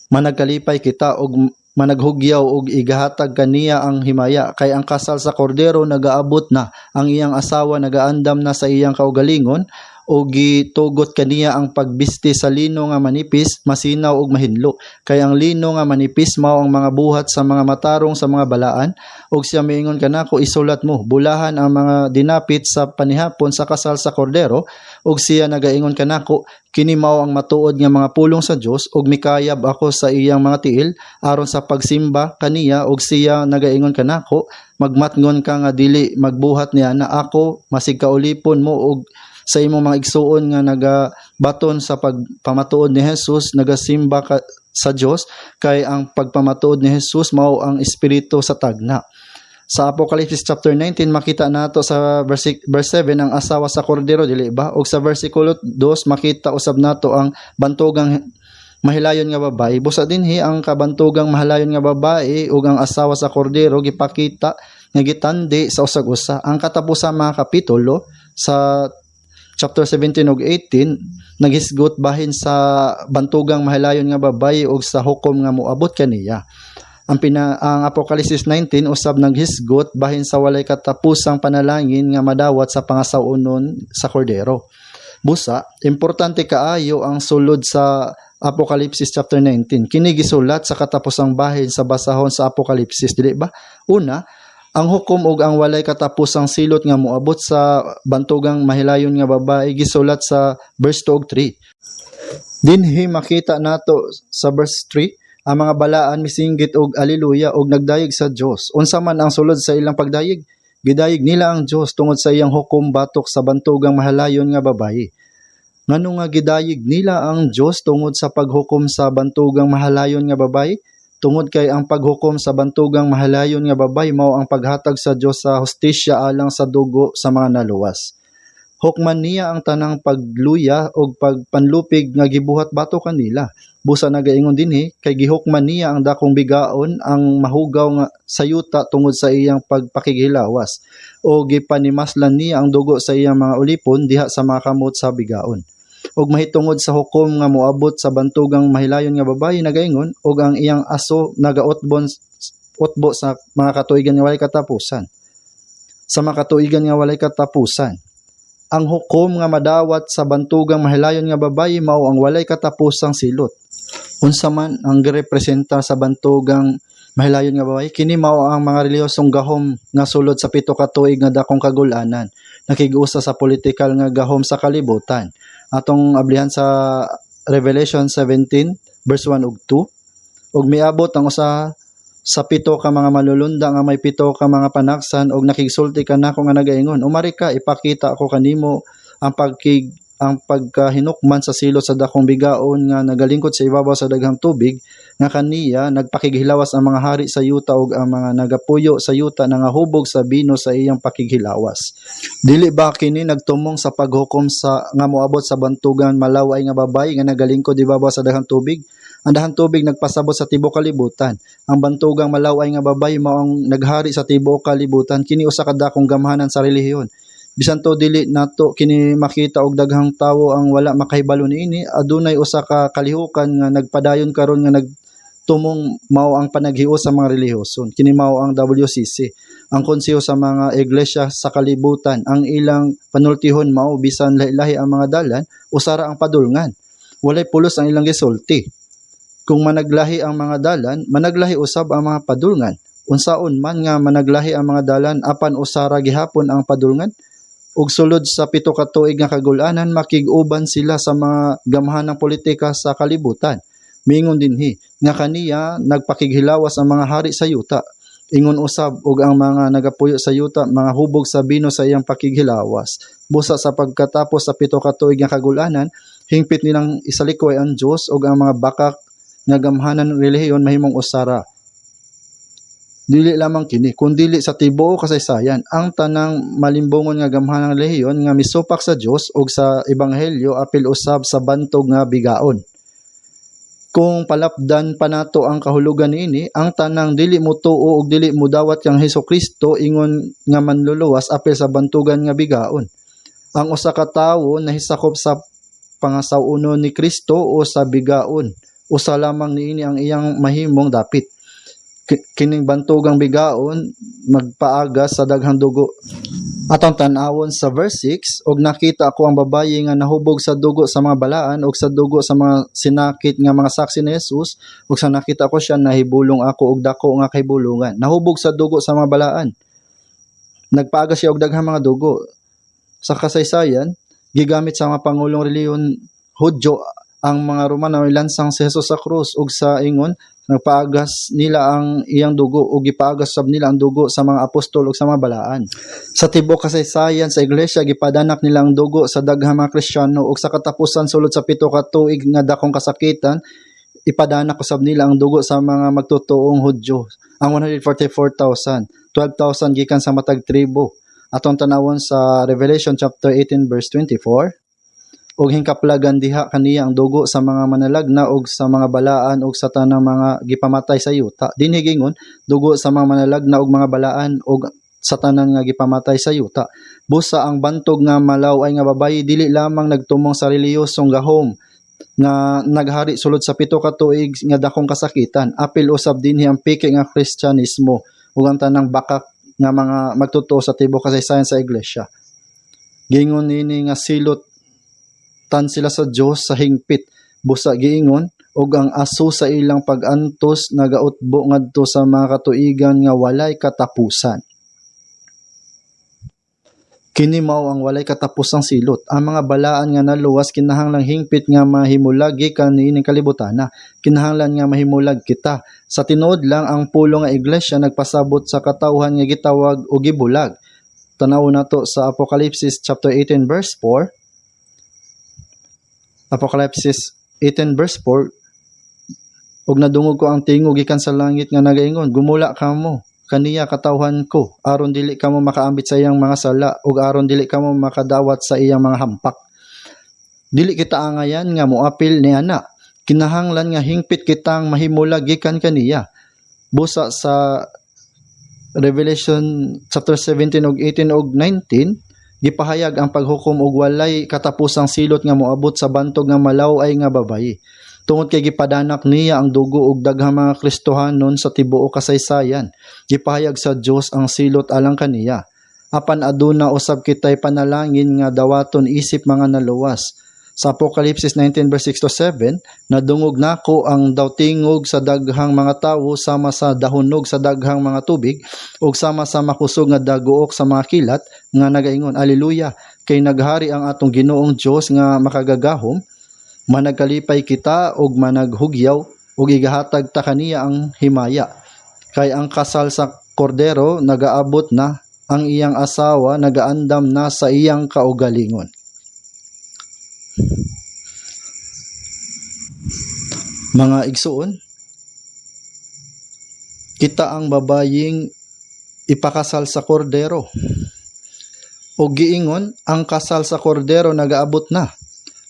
Managkalipay kita og managhugyaw og igahatag kaniya ang himaya, kay ang kasal sa kordero nagaabot na, ang iyang asawa nagaandam na sa iyang kaugalingon, o gitugot kaniya ang pagbisti sa lino nga manipis, masinaw ug mahinlo. Kay ang lino nga manipis mao ang mga buhat sa mga matarong sa mga balaan, ug siya miingon kanako, isulat mo, bulahan ang mga dinapit sa panihapon sa kasal sa kordero, ug siya nagaingon kanako, kini mao ang matuod nga mga pulong sa Dios, ug mikayab ako sa iyang mga tiil aron sa pagsimba kaniya, ug siya nagaingon kanako, magmatngon ka nga dili magbuhat niya na ako masig kaulipon mo ug sa imong mga igsuon nga nagabaton sa pagpamatuod ni Jesus, nagasimba ka sa Dios, kay ang pagpamatuod ni Jesus mao ang espiritu sa tagna. Sa Apocalypse chapter 19 makita nato sa verse 7 ang asawa sa kordero, dili ba? Og sa versikulo 2 makita usab nato ang bantugang mahilayon nga babae. Busa dinhi ang kabantugang mahalayon nga babae ug ang asawa sa kordero gipakita nga gitandi sa usag-usa. Ang katapusang mga kapitulo sa chapter 17 ug 18 naghisgot bahin sa bantugang mahilayon nga babae ug sa hukom nga moabot kaniya. Ang Apocalypse 19 usab naghisgot bahin sa walay katapusang panalangin nga madawat sa pangasawunon sa kordero. Busa, importante kaayo ang sulod sa Apocalypse chapter 19. Kini gisulat sa katapusang bahin sa basahon sa Apocalypse, dili ba? Una, ang hukom ug ang walay katapusang silot nga moabot sa bantugang mahilayon nga babae gisulat sa verse 2 ug 3. Dinhi makita nato sa verse 3 ang mga balaan misinggit og haleluya og nagdayeg sa Dios. Unsa man ang sulod sa ilang pagdayeg? Gidayeg nila ang Dios tungod sa iyang hukom batok sa bantugang mahalayon nga babae. Ngano nga gidayeg nila ang Dios tungod sa paghukom sa bantugang mahalayon nga babae? Tungod kay ang paghukom sa bantugang mahalayon nga babae mao ang paghatag sa Dios sa hustisya alang sa dugo sa mga naluwas. Hukman niya ang tanang pagluya o pagpanlupig nga gibuhat bato kanila. Busa nagaingon dinhi kay gihukman niya ang dakong bigaon ang mahugaw nga sayuta tungod sa iyang pagpakighilawas, o gipanimaslan niya ang dugo sa iyang mga ulipon diha sa mga kamot sa bigaon. Og mahitungod sa hukom nga moabot sa bantugang mahilayon nga babae nagaingon, og ang iyang aso nagautbo sa mga katuigan nga walay katapusan. sa makatuigan nga walay katapusan. Ang hukom nga madawat sa bantugang mahilayon nga babayi mao ang walay katapusang silot. Unsa man ang girepresentar sa bantugang mahilayon nga babayi, kini mao ang mga relihiyosong gahom nga sulod sa 7 ka tuig nga dakong kagul-anan, nakig-usa sa political nga gahom sa kalibutan. Atong ablihan sa Revelation 17 verse 1 ug 2, ug miabot ang usa sa 7 ka mga malulunda nga may 7 ka mga panaksan, og nakigsulti kanako nga nagaingon, umari ka, ipakita ako kanimo ang pagkahinukman sa silot sa dakong bigaon nga nagalingkod sa ibabaw sa daghang tubig, nga kaniya nagpakighilawas ang mga hari sa yuta ug ang mga nagapuyo sa yuta nangahubog sa bino sa iyang pakighilawas. Dili ba kini nagtumong sa paghukom sa nga moabot sa bantugan malaway nga babayi nga nagalingkod ibabaw sa daghang tubig? Ang dahang tubig nagpasabot sa tibuok kalibutan. Ang bantugang malaway nga babayi mao ang naghari sa tibuok kalibutan. Kini usa ka dakong gamhanan sa relihiyon. Bisan to dili nato kini makita og daghang tawo ang wala makahibalo niini, adunay usa ka kalihukan nga nagpadayon karon nga nagtumong mao ang panaghios sa mga relihiyoson. Kini mao ang WCC, ang konseho sa mga iglesia sa kalibutan. Ang ilang panultihon mao bisan lahi-lahi ang mga dalan, usara ang padulngan. Walay pulos ang ilang gisulti. Kung managlahi ang mga dalan, managlahi usab ang mga padulngan. Unsaon man nga managlahi ang mga dalan, apan usara gihapon ang padulngan. Ug sulod sa 7 ka tuig nga kagul-anan, makig-uban sila sa mga gamhanang politika sa kalibutan. Mingon dinhi nga kaniya nagpakighilawas ang mga hari sa yuta. Ingon usab og ang mga nagapuyo sa yuta mga hubog sa bino sa iyang pakighilawas. Busa sa pagkatapos sa 7 ka tuig nga kagul-anan, hingpit nilang isalikoy ang Dios ug ang mga bakak nga gamhanan ng relihiyon mahimong usara. Dili lamang kini, kundi sa tibuok kasaysayan, ang tanang malimbongon nga gamhanang relihiyon nga misupak sa Dios ug sa ebanghelyo apil usab sa bantog nga bigaon. Kung palapdan pa nato ang kahulugan niini, ang tanang dili mo tuo ug dili mo dawat kang Hesukristo ingon nga manluluwas apil sa bantugan nga bigaon. Ang usa ka tawo nahisakop sa pangasawuno ni Kristo o sa bigaon. Usa lamang niini ang iyang mahimong dapit. Kining bantugang bigaon magpaagas sa daghang dugo. Atong tan-awon sa verse 6, og nakita ako ang babayi nga nahubog sa dugo sa mga balaan og sa dugo sa mga sinakit nga mga saksi ni Jesus, ug sa nakita ko siya nahibulong ako og dako nga kahibulongan. Nahubog sa dugo sa mga balaan. Nagpaagas siya og daghang mga dugo. Sa kasaysayan, gigamit sa mga pangulong relihiyon Hudyo ang mga Romano ilansang si Jesus sa krus ug sa ingon nagpaagas nila ang iyang dugo ug gipaagas sab nila ang dugo sa mga apostol ug sa mga balaan. Sa tibuok kasaysayan sa iglesia gipadanak nila ang dugo sa daghang mga Kristiyano ug sa katapusan sulod sa 7 ka tuig nga dakong kasakitan ipadanak usab nila ang dugo sa mga magtutuong Hudyo. Ang 144,000, 12,000 gikan sa matag tribo. Atong tanawon sa Revelation chapter 18 verse 24. Og hingkaplagan diha kaniya ang dugo sa mga manalagna og sa mga balaan og sa tanang mga gipamatay sa yuta. Dinhi gingon dugo sa mga manalagna og mga balaan og sa tanan nga gipamatay sa yuta. Busa ang bantog nga malaway nga babayi dili lamang nagtumong sa relihiyosong gahom nga naghari sulod sa 7 ka tuig nga dakong kasakitan. Apil usab dinhi ang piki nga Kristyanismo ug ang tanang bakak nga mga magtutuo sa tibuok kasaysayan sa iglesia. Gingon nini nga silot tan sila sa Dios sa hingpit, busa giingon og ang aso sa ilang pag-antos nagautbo ngadto sa mga katuigan nga walay katapusan. Kini mao ang walay katapusang silot. Ang mga balaan nga naluwas kinahanglang hingpit nga mahimulag gikan niining kalibutana. Kinahanglan nga mahimulag kita. Sa tinuod lang ang pulo nga iglesia nagpasabot sa katawhan nga gitawag og gibulag. Tanaw nato sa Apocalypse chapter 18 verse 4. Apocalypse 18 verse 4, og nadungog ko ang tingog gikan sa langit nga nagaingon, gumula kamo kaniya katawhan ko aron dili kamo makaambit sa iyang mga sala ug aron dili kamo makadawat sa iyang mga hampak. Dili kita angayan nga moapil niana, kinahanglan nga hingpit kitang mahimulag gikan kaniya. Busa sa Revelation chapter 17 ug 18 ug 19, gipahayag ang paghukom og walay katapusang silot nga moabot sa bantog nga malaway nga babayi. Tungod kay gipadanak niya ang dugo og daghang mga Kristohanon sa tibuok kasaysayan, gipahayag sa Dios ang silot alang kaniya. apan aduna usab kitay panalangin nga dawaton isip mga naluwas. Sa Apocalypse 19 verse 6 to 7, nadungog nako ang dawtingog sa daghang mga tawo sama sa dahunog sa daghang mga tubig ug sama sa makusog nga daguok sa mga kilat nga nagaingon, Alleluia, kay naghari ang atong Ginoong Dios nga makagagahom, managkalipay kita ug managhugyaw ug igahatag ta kaniya ang himaya. Kay ang kasal sa kordero nagaabot na, ang iyang asawa nagaandam na sa iyang kaugalingon. Mga igsuon, kita ang babayeng ipakasal sa kordero. O giingon, ang kasal sa kordero nagaabot na.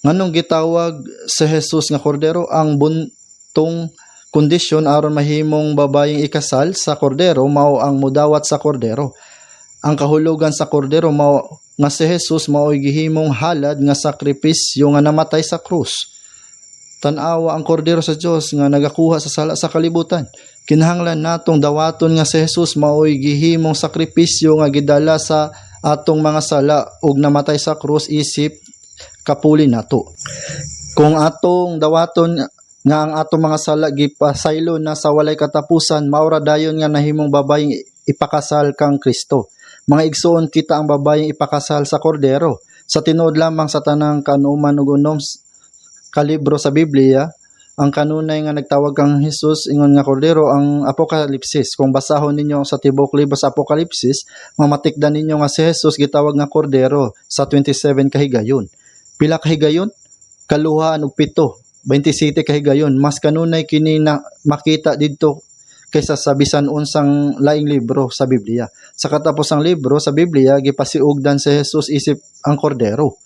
Nganong gitawag sa Jesus nga kordero? Ang buntong kondisyon aron mahimong babayeng ikasal sa kordero mao ang mudawat sa kordero. Ang kahulugan sa kordero mao nga si Jesus mao'y gihimong halad nga sakripisyo nga namatay sa krus. Tan-awa ang kordero sa Dios nga nagakuha sa sala sa kalibutan. Kinahanglan natong dawaton nga si Jesus mao'y gihimong sakripisyo nga gidala sa atong mga sala ug namatay sa krus isip kapuli nato. Kung atong dawaton nga ang atong mga sala gipasaylo na sa walay katapusan, maura dayon nga nahimong babayeng ipakasal kang Kristo. Mga igsoon, kita ang babayeng ipakasal sa kordero. Sa tinuod lamang sa tanang kanuman ug unom kalibro sa Biblia, ang kanunay nga nagtawag kang Jesus ingon nga kordero ang Apokalipsis. Kung basahon ninyo sa tibok libro sa Apokalipsis, mamatikdan ninyo nga si Jesus gitawag nga kordero sa 27 kahigayon. Pila kahigayon? Kaluhaan ug 7, 27 kahigayon. Mas kanunay kini na makita didto kaysa sa bisan unsang laing libro sa Biblia. Sa katapos ang libro sa Biblia, gipasiugdan si Jesus isip ang kordero.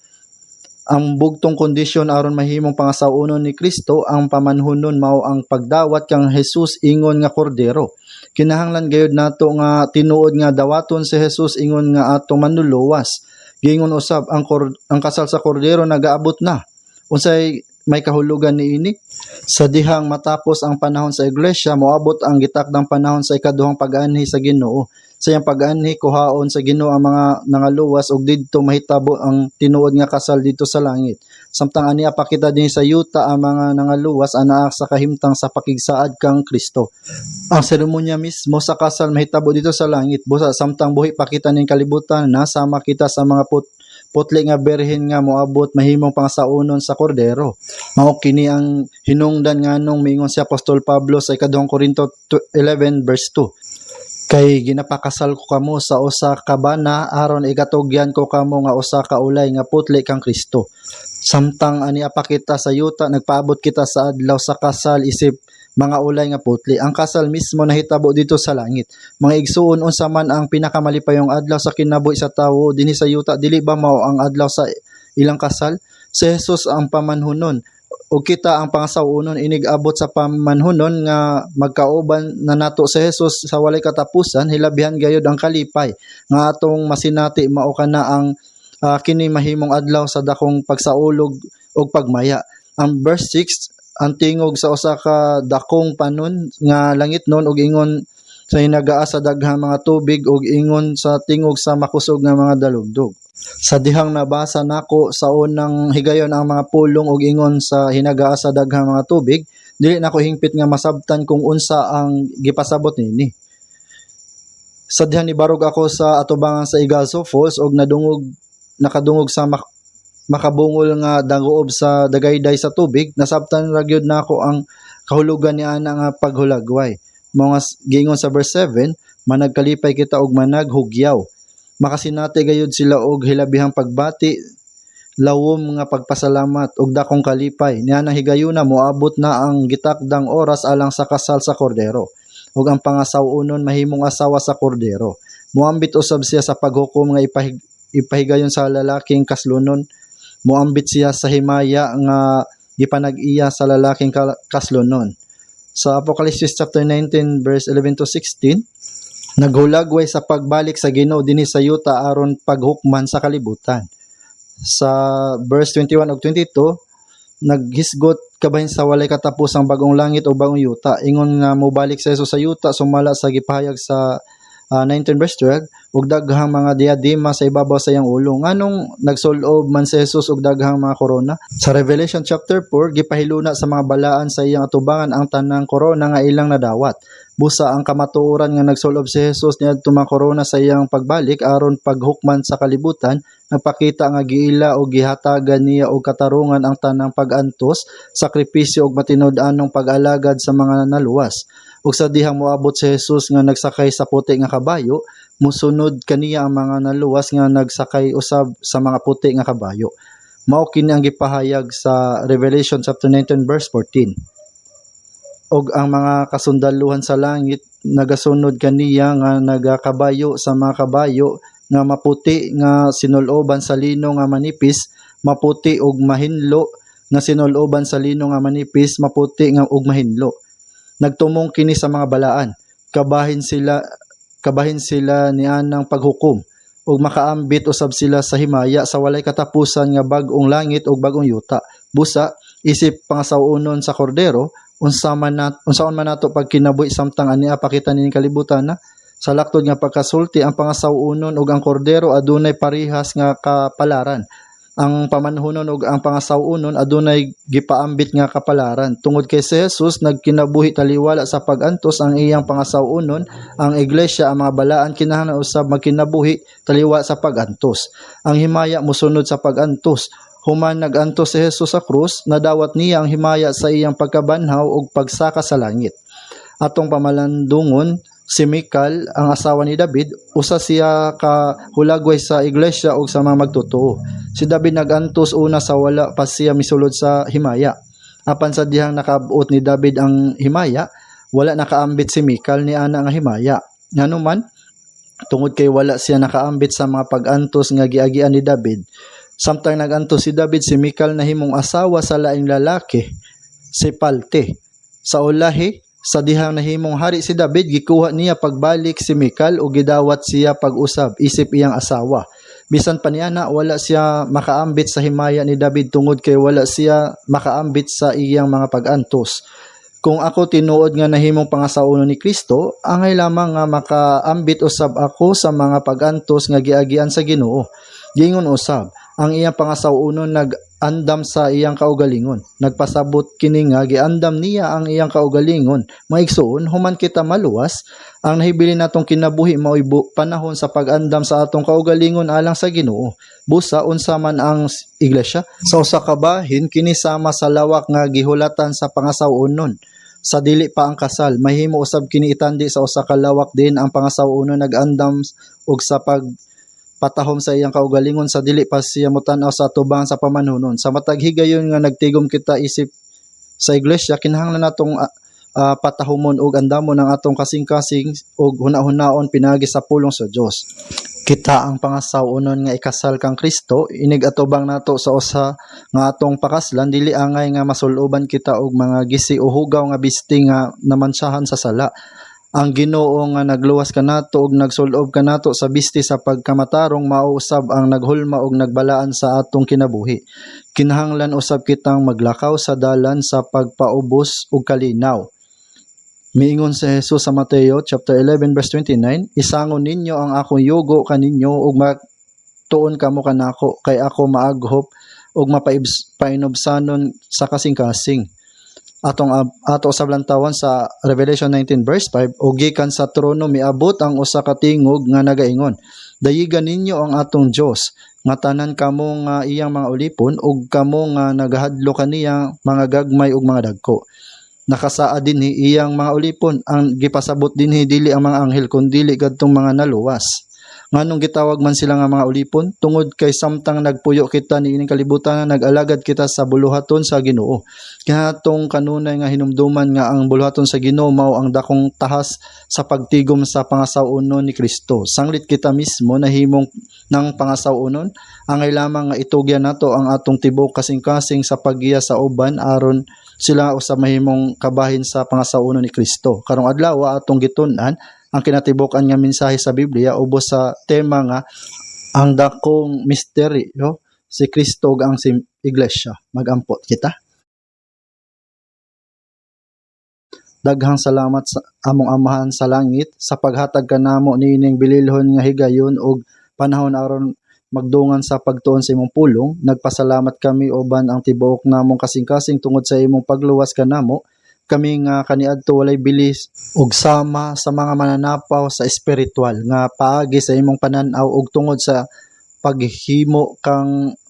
Ang bugtong kondisyon aron mahimong pangasaunon ni Kristo, ang pamanhunon mao ang pagdawat kang Jesus ingon nga kordero. Kinahanglan gayud nato nga tinuod nga dawaton si Jesus ingon nga atong manluluwas. Giingon usab ang kasal sa kordero nagaabot na. Unsay may kahulugan niini? Sa dihang matapos ang panahon sa iglesia, moabot ang gitakdang panahon sa ikaduhang pag-anhi sa Ginoo. Sa iyang pag-anhi, kuhaon sa Ginoo ang mga nangaluwas ug didto mahitabo ang tinuod nga kasal dito sa langit. Samtang aniya pakita din sa yuta ang mga nangaluwas anaa sa kahimtang sa pakigsaad kang Kristo. Ang seremonya mismo sa kasal mahitabo dito sa langit. Busa samtang buhi pakita ning kalibutan, nasama kita sa mga putli nga berhen nga moabot mahimong pangasaunon sa kordero. Mao kini ang hinungdan nganong miingon si Apostol Pablo sa ikaduhang Korinto 11 verse 2. Kay ginapakasal ko kamo sa usa ka bana aron igatugyan ko kamo nga usa ka ulay nga putli kang Kristo. Samtang ani apakita sa yuta, nagpaabot kita sa adlaw sa kasal isip mga ulay nga putli. Ang kasal mismo nahitabo dito sa langit. Mga igsuon, unsa man ang pinakamalipayong adlaw sa kinabuhi sa tawo dinhi sa yuta, dili ba mao ang adlaw sa ilang kasal? Si Jesus ang pamanhunon ug kita ang pangasaunon. Inig-abot sa pamanhunon nga magkauban na nato si Jesus sa walay katapusan, hilabihan gayud ang kalipay nga atong masinati mao kana ang kini mahimong adlaw sa dakong pagsaulog ug pagmaya. Ang verse 6, ang tingog sa usa ka dakong panon nga langit nun ug ingon sa hinagaa sa daghang mga tubig ug ingon sa tingog sa makusog nga mga dalugdog. Sa dihang nabasa nako sa unang higayon ang mga pulong ug ingon sa hinagaa sa daghang mga tubig, dili nako hingpit nga masabtan kung unsa ang gipasabot nini. Sa dihang nibarog ako sa atubangan sa Igalso Falls ug nakadungog sa makabungol nga dagoob sa dagayday sa tubig, nasabtan ra gyud nako ang kahulugan ni ana nga paghulagway. Mga giingon sa verse 7, managkalipay kita og managhugyaw. Makasinati gayud sila og hilabihang pagbati, lawom nga pagpasalamat ug dakong kalipay. Niana higayuna moabot na ang gitakdang oras alang sa kasal sa kordero. Ug ang pangasaunon mahimong asawa sa kordero. Moambit usab siya sa paghukom nga ipahigayon sa lalaking kaslunon. Moambit siya sa himaya nga gipanag-iya sa lalaking kaslunon. Sa Apocalypse chapter 19 verse 11 to 16, naghulagway sa pagbalik sa Ginoo dinhi sa yuta aron paghukman sa kalibutan. Sa verse 21 ug 22, naghisgot kabahin sa walay katapusang bagong langit o bagong yuta. Ingon nga mobalik sa Jesus sa yuta sumala sa gipahayag sa 19 verse 12, ug daghang mga diadema sa ibabaw sa iyang ulo. Nganong nagsulob man si Jesus og daghang mga korona? Sa Revelation chapter 4, gipahiluna sa mga balaan sa iyang atubangan ang tanang korona nga ilang nadawat. Busa ang kamatuoran nga nagsulob si Jesus niadto mga korona sa iyang pagbalik aron paghukman sa kalibutan, nagpakita nga giila o gihatagan niya og katarungan ang tanang pag-antos, sakripisyo ug matinud-anong pag-alagad sa mga naluwas. Ug sa dihang moabot si Jesus nga nagsakay sa puti nga kabayo, musunod kaniya ang mga naluwas nga nagsakay usab sa mga puti nga kabayo. Mao kini ang gipahayag sa Revelation chapter 19 verse 14. Og ang mga kasundaluhan sa langit nagasunod kaniya nga nagakabayo sa mga kabayo nga maputi nga sinuloban sa lino nga manipis, maputi ug mahinlo nga sinuloban sa lino nga manipis, maputi nga ug mahinlo. Nagtumong kini sa mga balaan, kabahin sila ni anang paghukom, ug makaambit usab sila sa himaya sa walay katapusan nga bag-ong langit ug bag-ong yuta. Busa isip pangasawunon sa kordero, unsaon man nato pagkinabuhi samtang ania pakita nining kalibutan na sa laktod nga pagkasulti ang pangasawunon ug ang kordero adunay parihas nga kapalaran. Ang pamanhunon ug ang pangasawunon adunay gipaambit nga kapalaran. Tungod kay si Jesus nagkinabuhi taliwala sa pag-antos ang iyang pangasawunon, ang iglesia, ang mga balaan kinahanglan usab magkinabuhi taliwala sa pag-antos. Ang himaya mosunod sa pag-antos. Human nag-antos si Jesus sa krus, nadawat niya ang himaya sa iyang pagkabanhaw ug pagsaka sa langit. Atong pamalandungon si Mical, ang asawa ni David, usa siya ka hulagway sa iglesia ug sa mga magtotoo. Si David nagantos una sa wala pa siya misulod sa himaya. Apan sa dihang nakaabot ni David ang himaya, wala nakaambit si Mical ni ana nga himaya. Nganuman, tungod kay wala siya nakaambit sa mga pag-antos nga giagian ni David, samtang nagantos si David, si Mical nahimong asawa sa laing lalaki, si Palte. Sa ulahi, sa dihang nahimong hari si David, gikuha niya pagbalik si Mical o gidawat siya pag-usab isip iyang asawa. Bisan pa niana, wala siya makaambit sa himaya ni David tungod kay wala siya makaambit sa iyang mga pag-antos. Kung ako tinuod nga nahimong pangasaunon ni Kristo, angay lamang nga makaambit usab ako sa mga pag-antos nga giagian sa Ginoo. Gingon usab, ang iyang pangasaunon nag-andam sa iyang kaugalingon. Nagpasabot kini nga giandam niya ang iyang kaugalingon. Maigsoon, human kita maluwas, ang nahibili natong kinabuhi mao'y panahon sa pag-andam sa atong kaugalingon alang sa Ginoo. Busa unsa man ang iglesia, sa usa ka bahin kini sama sa lawak nga gihulatan sa pangasaunon. Sa dili pa ang kasal, mahimo usab kini itandi sa usa ka lawak din ang pangasaunon nag-andam og sa patahom sa iyang kaugalingon sa dili pa siya mutan-aw sa atubang sa pamanhunon. Sa matag higayon nga nagtigom kita isip sa iglesia, kinahanglan natong patahomon og andamon ang atong kasing-kasing og huna-hunaon pinagi sa pulong sa Dios. Kita ang pangasawunon nga ikasal kang Kristo, inig atubang nato sa usa nga atong pakaslan, dili angay nga masuloban kita og mga gisi o hugaw nga bisti nga namansahan sa sala. Ang Ginoo nga nagluwas kanato ug nagsulob kanato sa bisti sa pagkamatarong mao usab ang naghulma ug nagbalaan sa atong kinabuhi. Kinahanglan usab kitang maglakaw sa dalan sa pagpaubos ug kalinaw. Miingon si Jesus sa Mateo chapter 11 verse 29, isangon ninyo ang akong yugo kaninyo ug magtuon kamo kanako, kay ako maaghop ug mapainobsanon sa kasing-kasing. Ato sa blantawan sa Revelation 19 verse 5, o gikan sa trono miabot ang usa ka tingog nga nagaingon, dayigan ninyo ang atong Dios, nga tanan kamo nga iyang mga ulipon ug kamo nga nagahadlo kaniya mga gagmay ug mga dagko. Nakasaa dinhi iyang mga ulipon, ang gipasabot dinhi dili ang mga anghel kundi kadtong mga naluwas. Nganong gitawag man sila nga mga ulipon? Tungod kay samtang nagpuyo kita niining kalibutan, nag-alagad kita sa buluhaton sa Ginoo. Kinatong kanunay nga hinumduman nga ang buluhaton sa Ginoo mao ang dakong tahas sa pagtigom sa pangasawunon ni Kristo. Sanglit kita mismo nahimong ng pangasawunon, angay lamang nga itugyan nato ang atong tibok kasing-kasing sa paggiya sa uban aron sila usab mahimong kabahin sa pangasawunon ni Kristo. Karong adlaw atong gitun-an ang kinatibukan nga mensahe sa Biblia ubos sa tema nga ang dakong misteryo, si Kristo ug ang Iglesia. Magampot kita. Daghang salamat sa among Amahan sa langit sa paghatag kanamo niining bililhon nga higayon ug panahon aron magdungan sa pagtuon sa imong pulong. Nagpasalamat kami uban ang tibuok namong kasing-kasing tungod sa imong pagluwas kanamo. Kami nga kaniadto walay bilis ug sama sa mga mananapaw sa espiritual nga paagi sa imong panan-aw ug tungod sa paghimo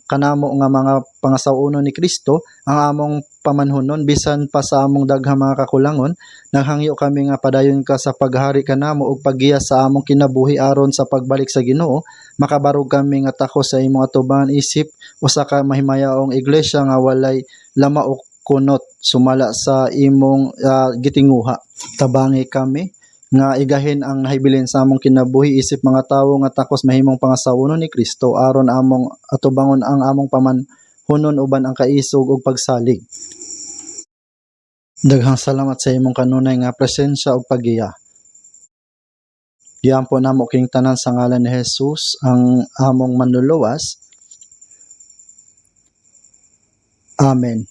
kanamo nga mga pangasawunon ni Kristo ang among pamanhunon bisan pa sa among daghang mga kakulangon. Naghangyo kami nga padayon ka sa paghari kanamo ug paggiya sa among kinabuhi aron sa pagbalik sa Ginoo. Makabarog kami nga tako sa imong atubangan isip usa ka mahimayaong iglesia nga walay lama o kunot sumala sa imong gitinguha. Tabangi kami nga igahin ang nahibilin sa among kinabuhi isip mga tawo nga takos mahimong pangasawunon ni Kristo aron among atubangon ang among pamanhunon uban ang kaisog ug pagsalig. Daghang salamat sa imong kanunay nga presensya ug paggiya. Giampo namo king tanan sa ngalan ni Jesus ang among manluluwas. Amen.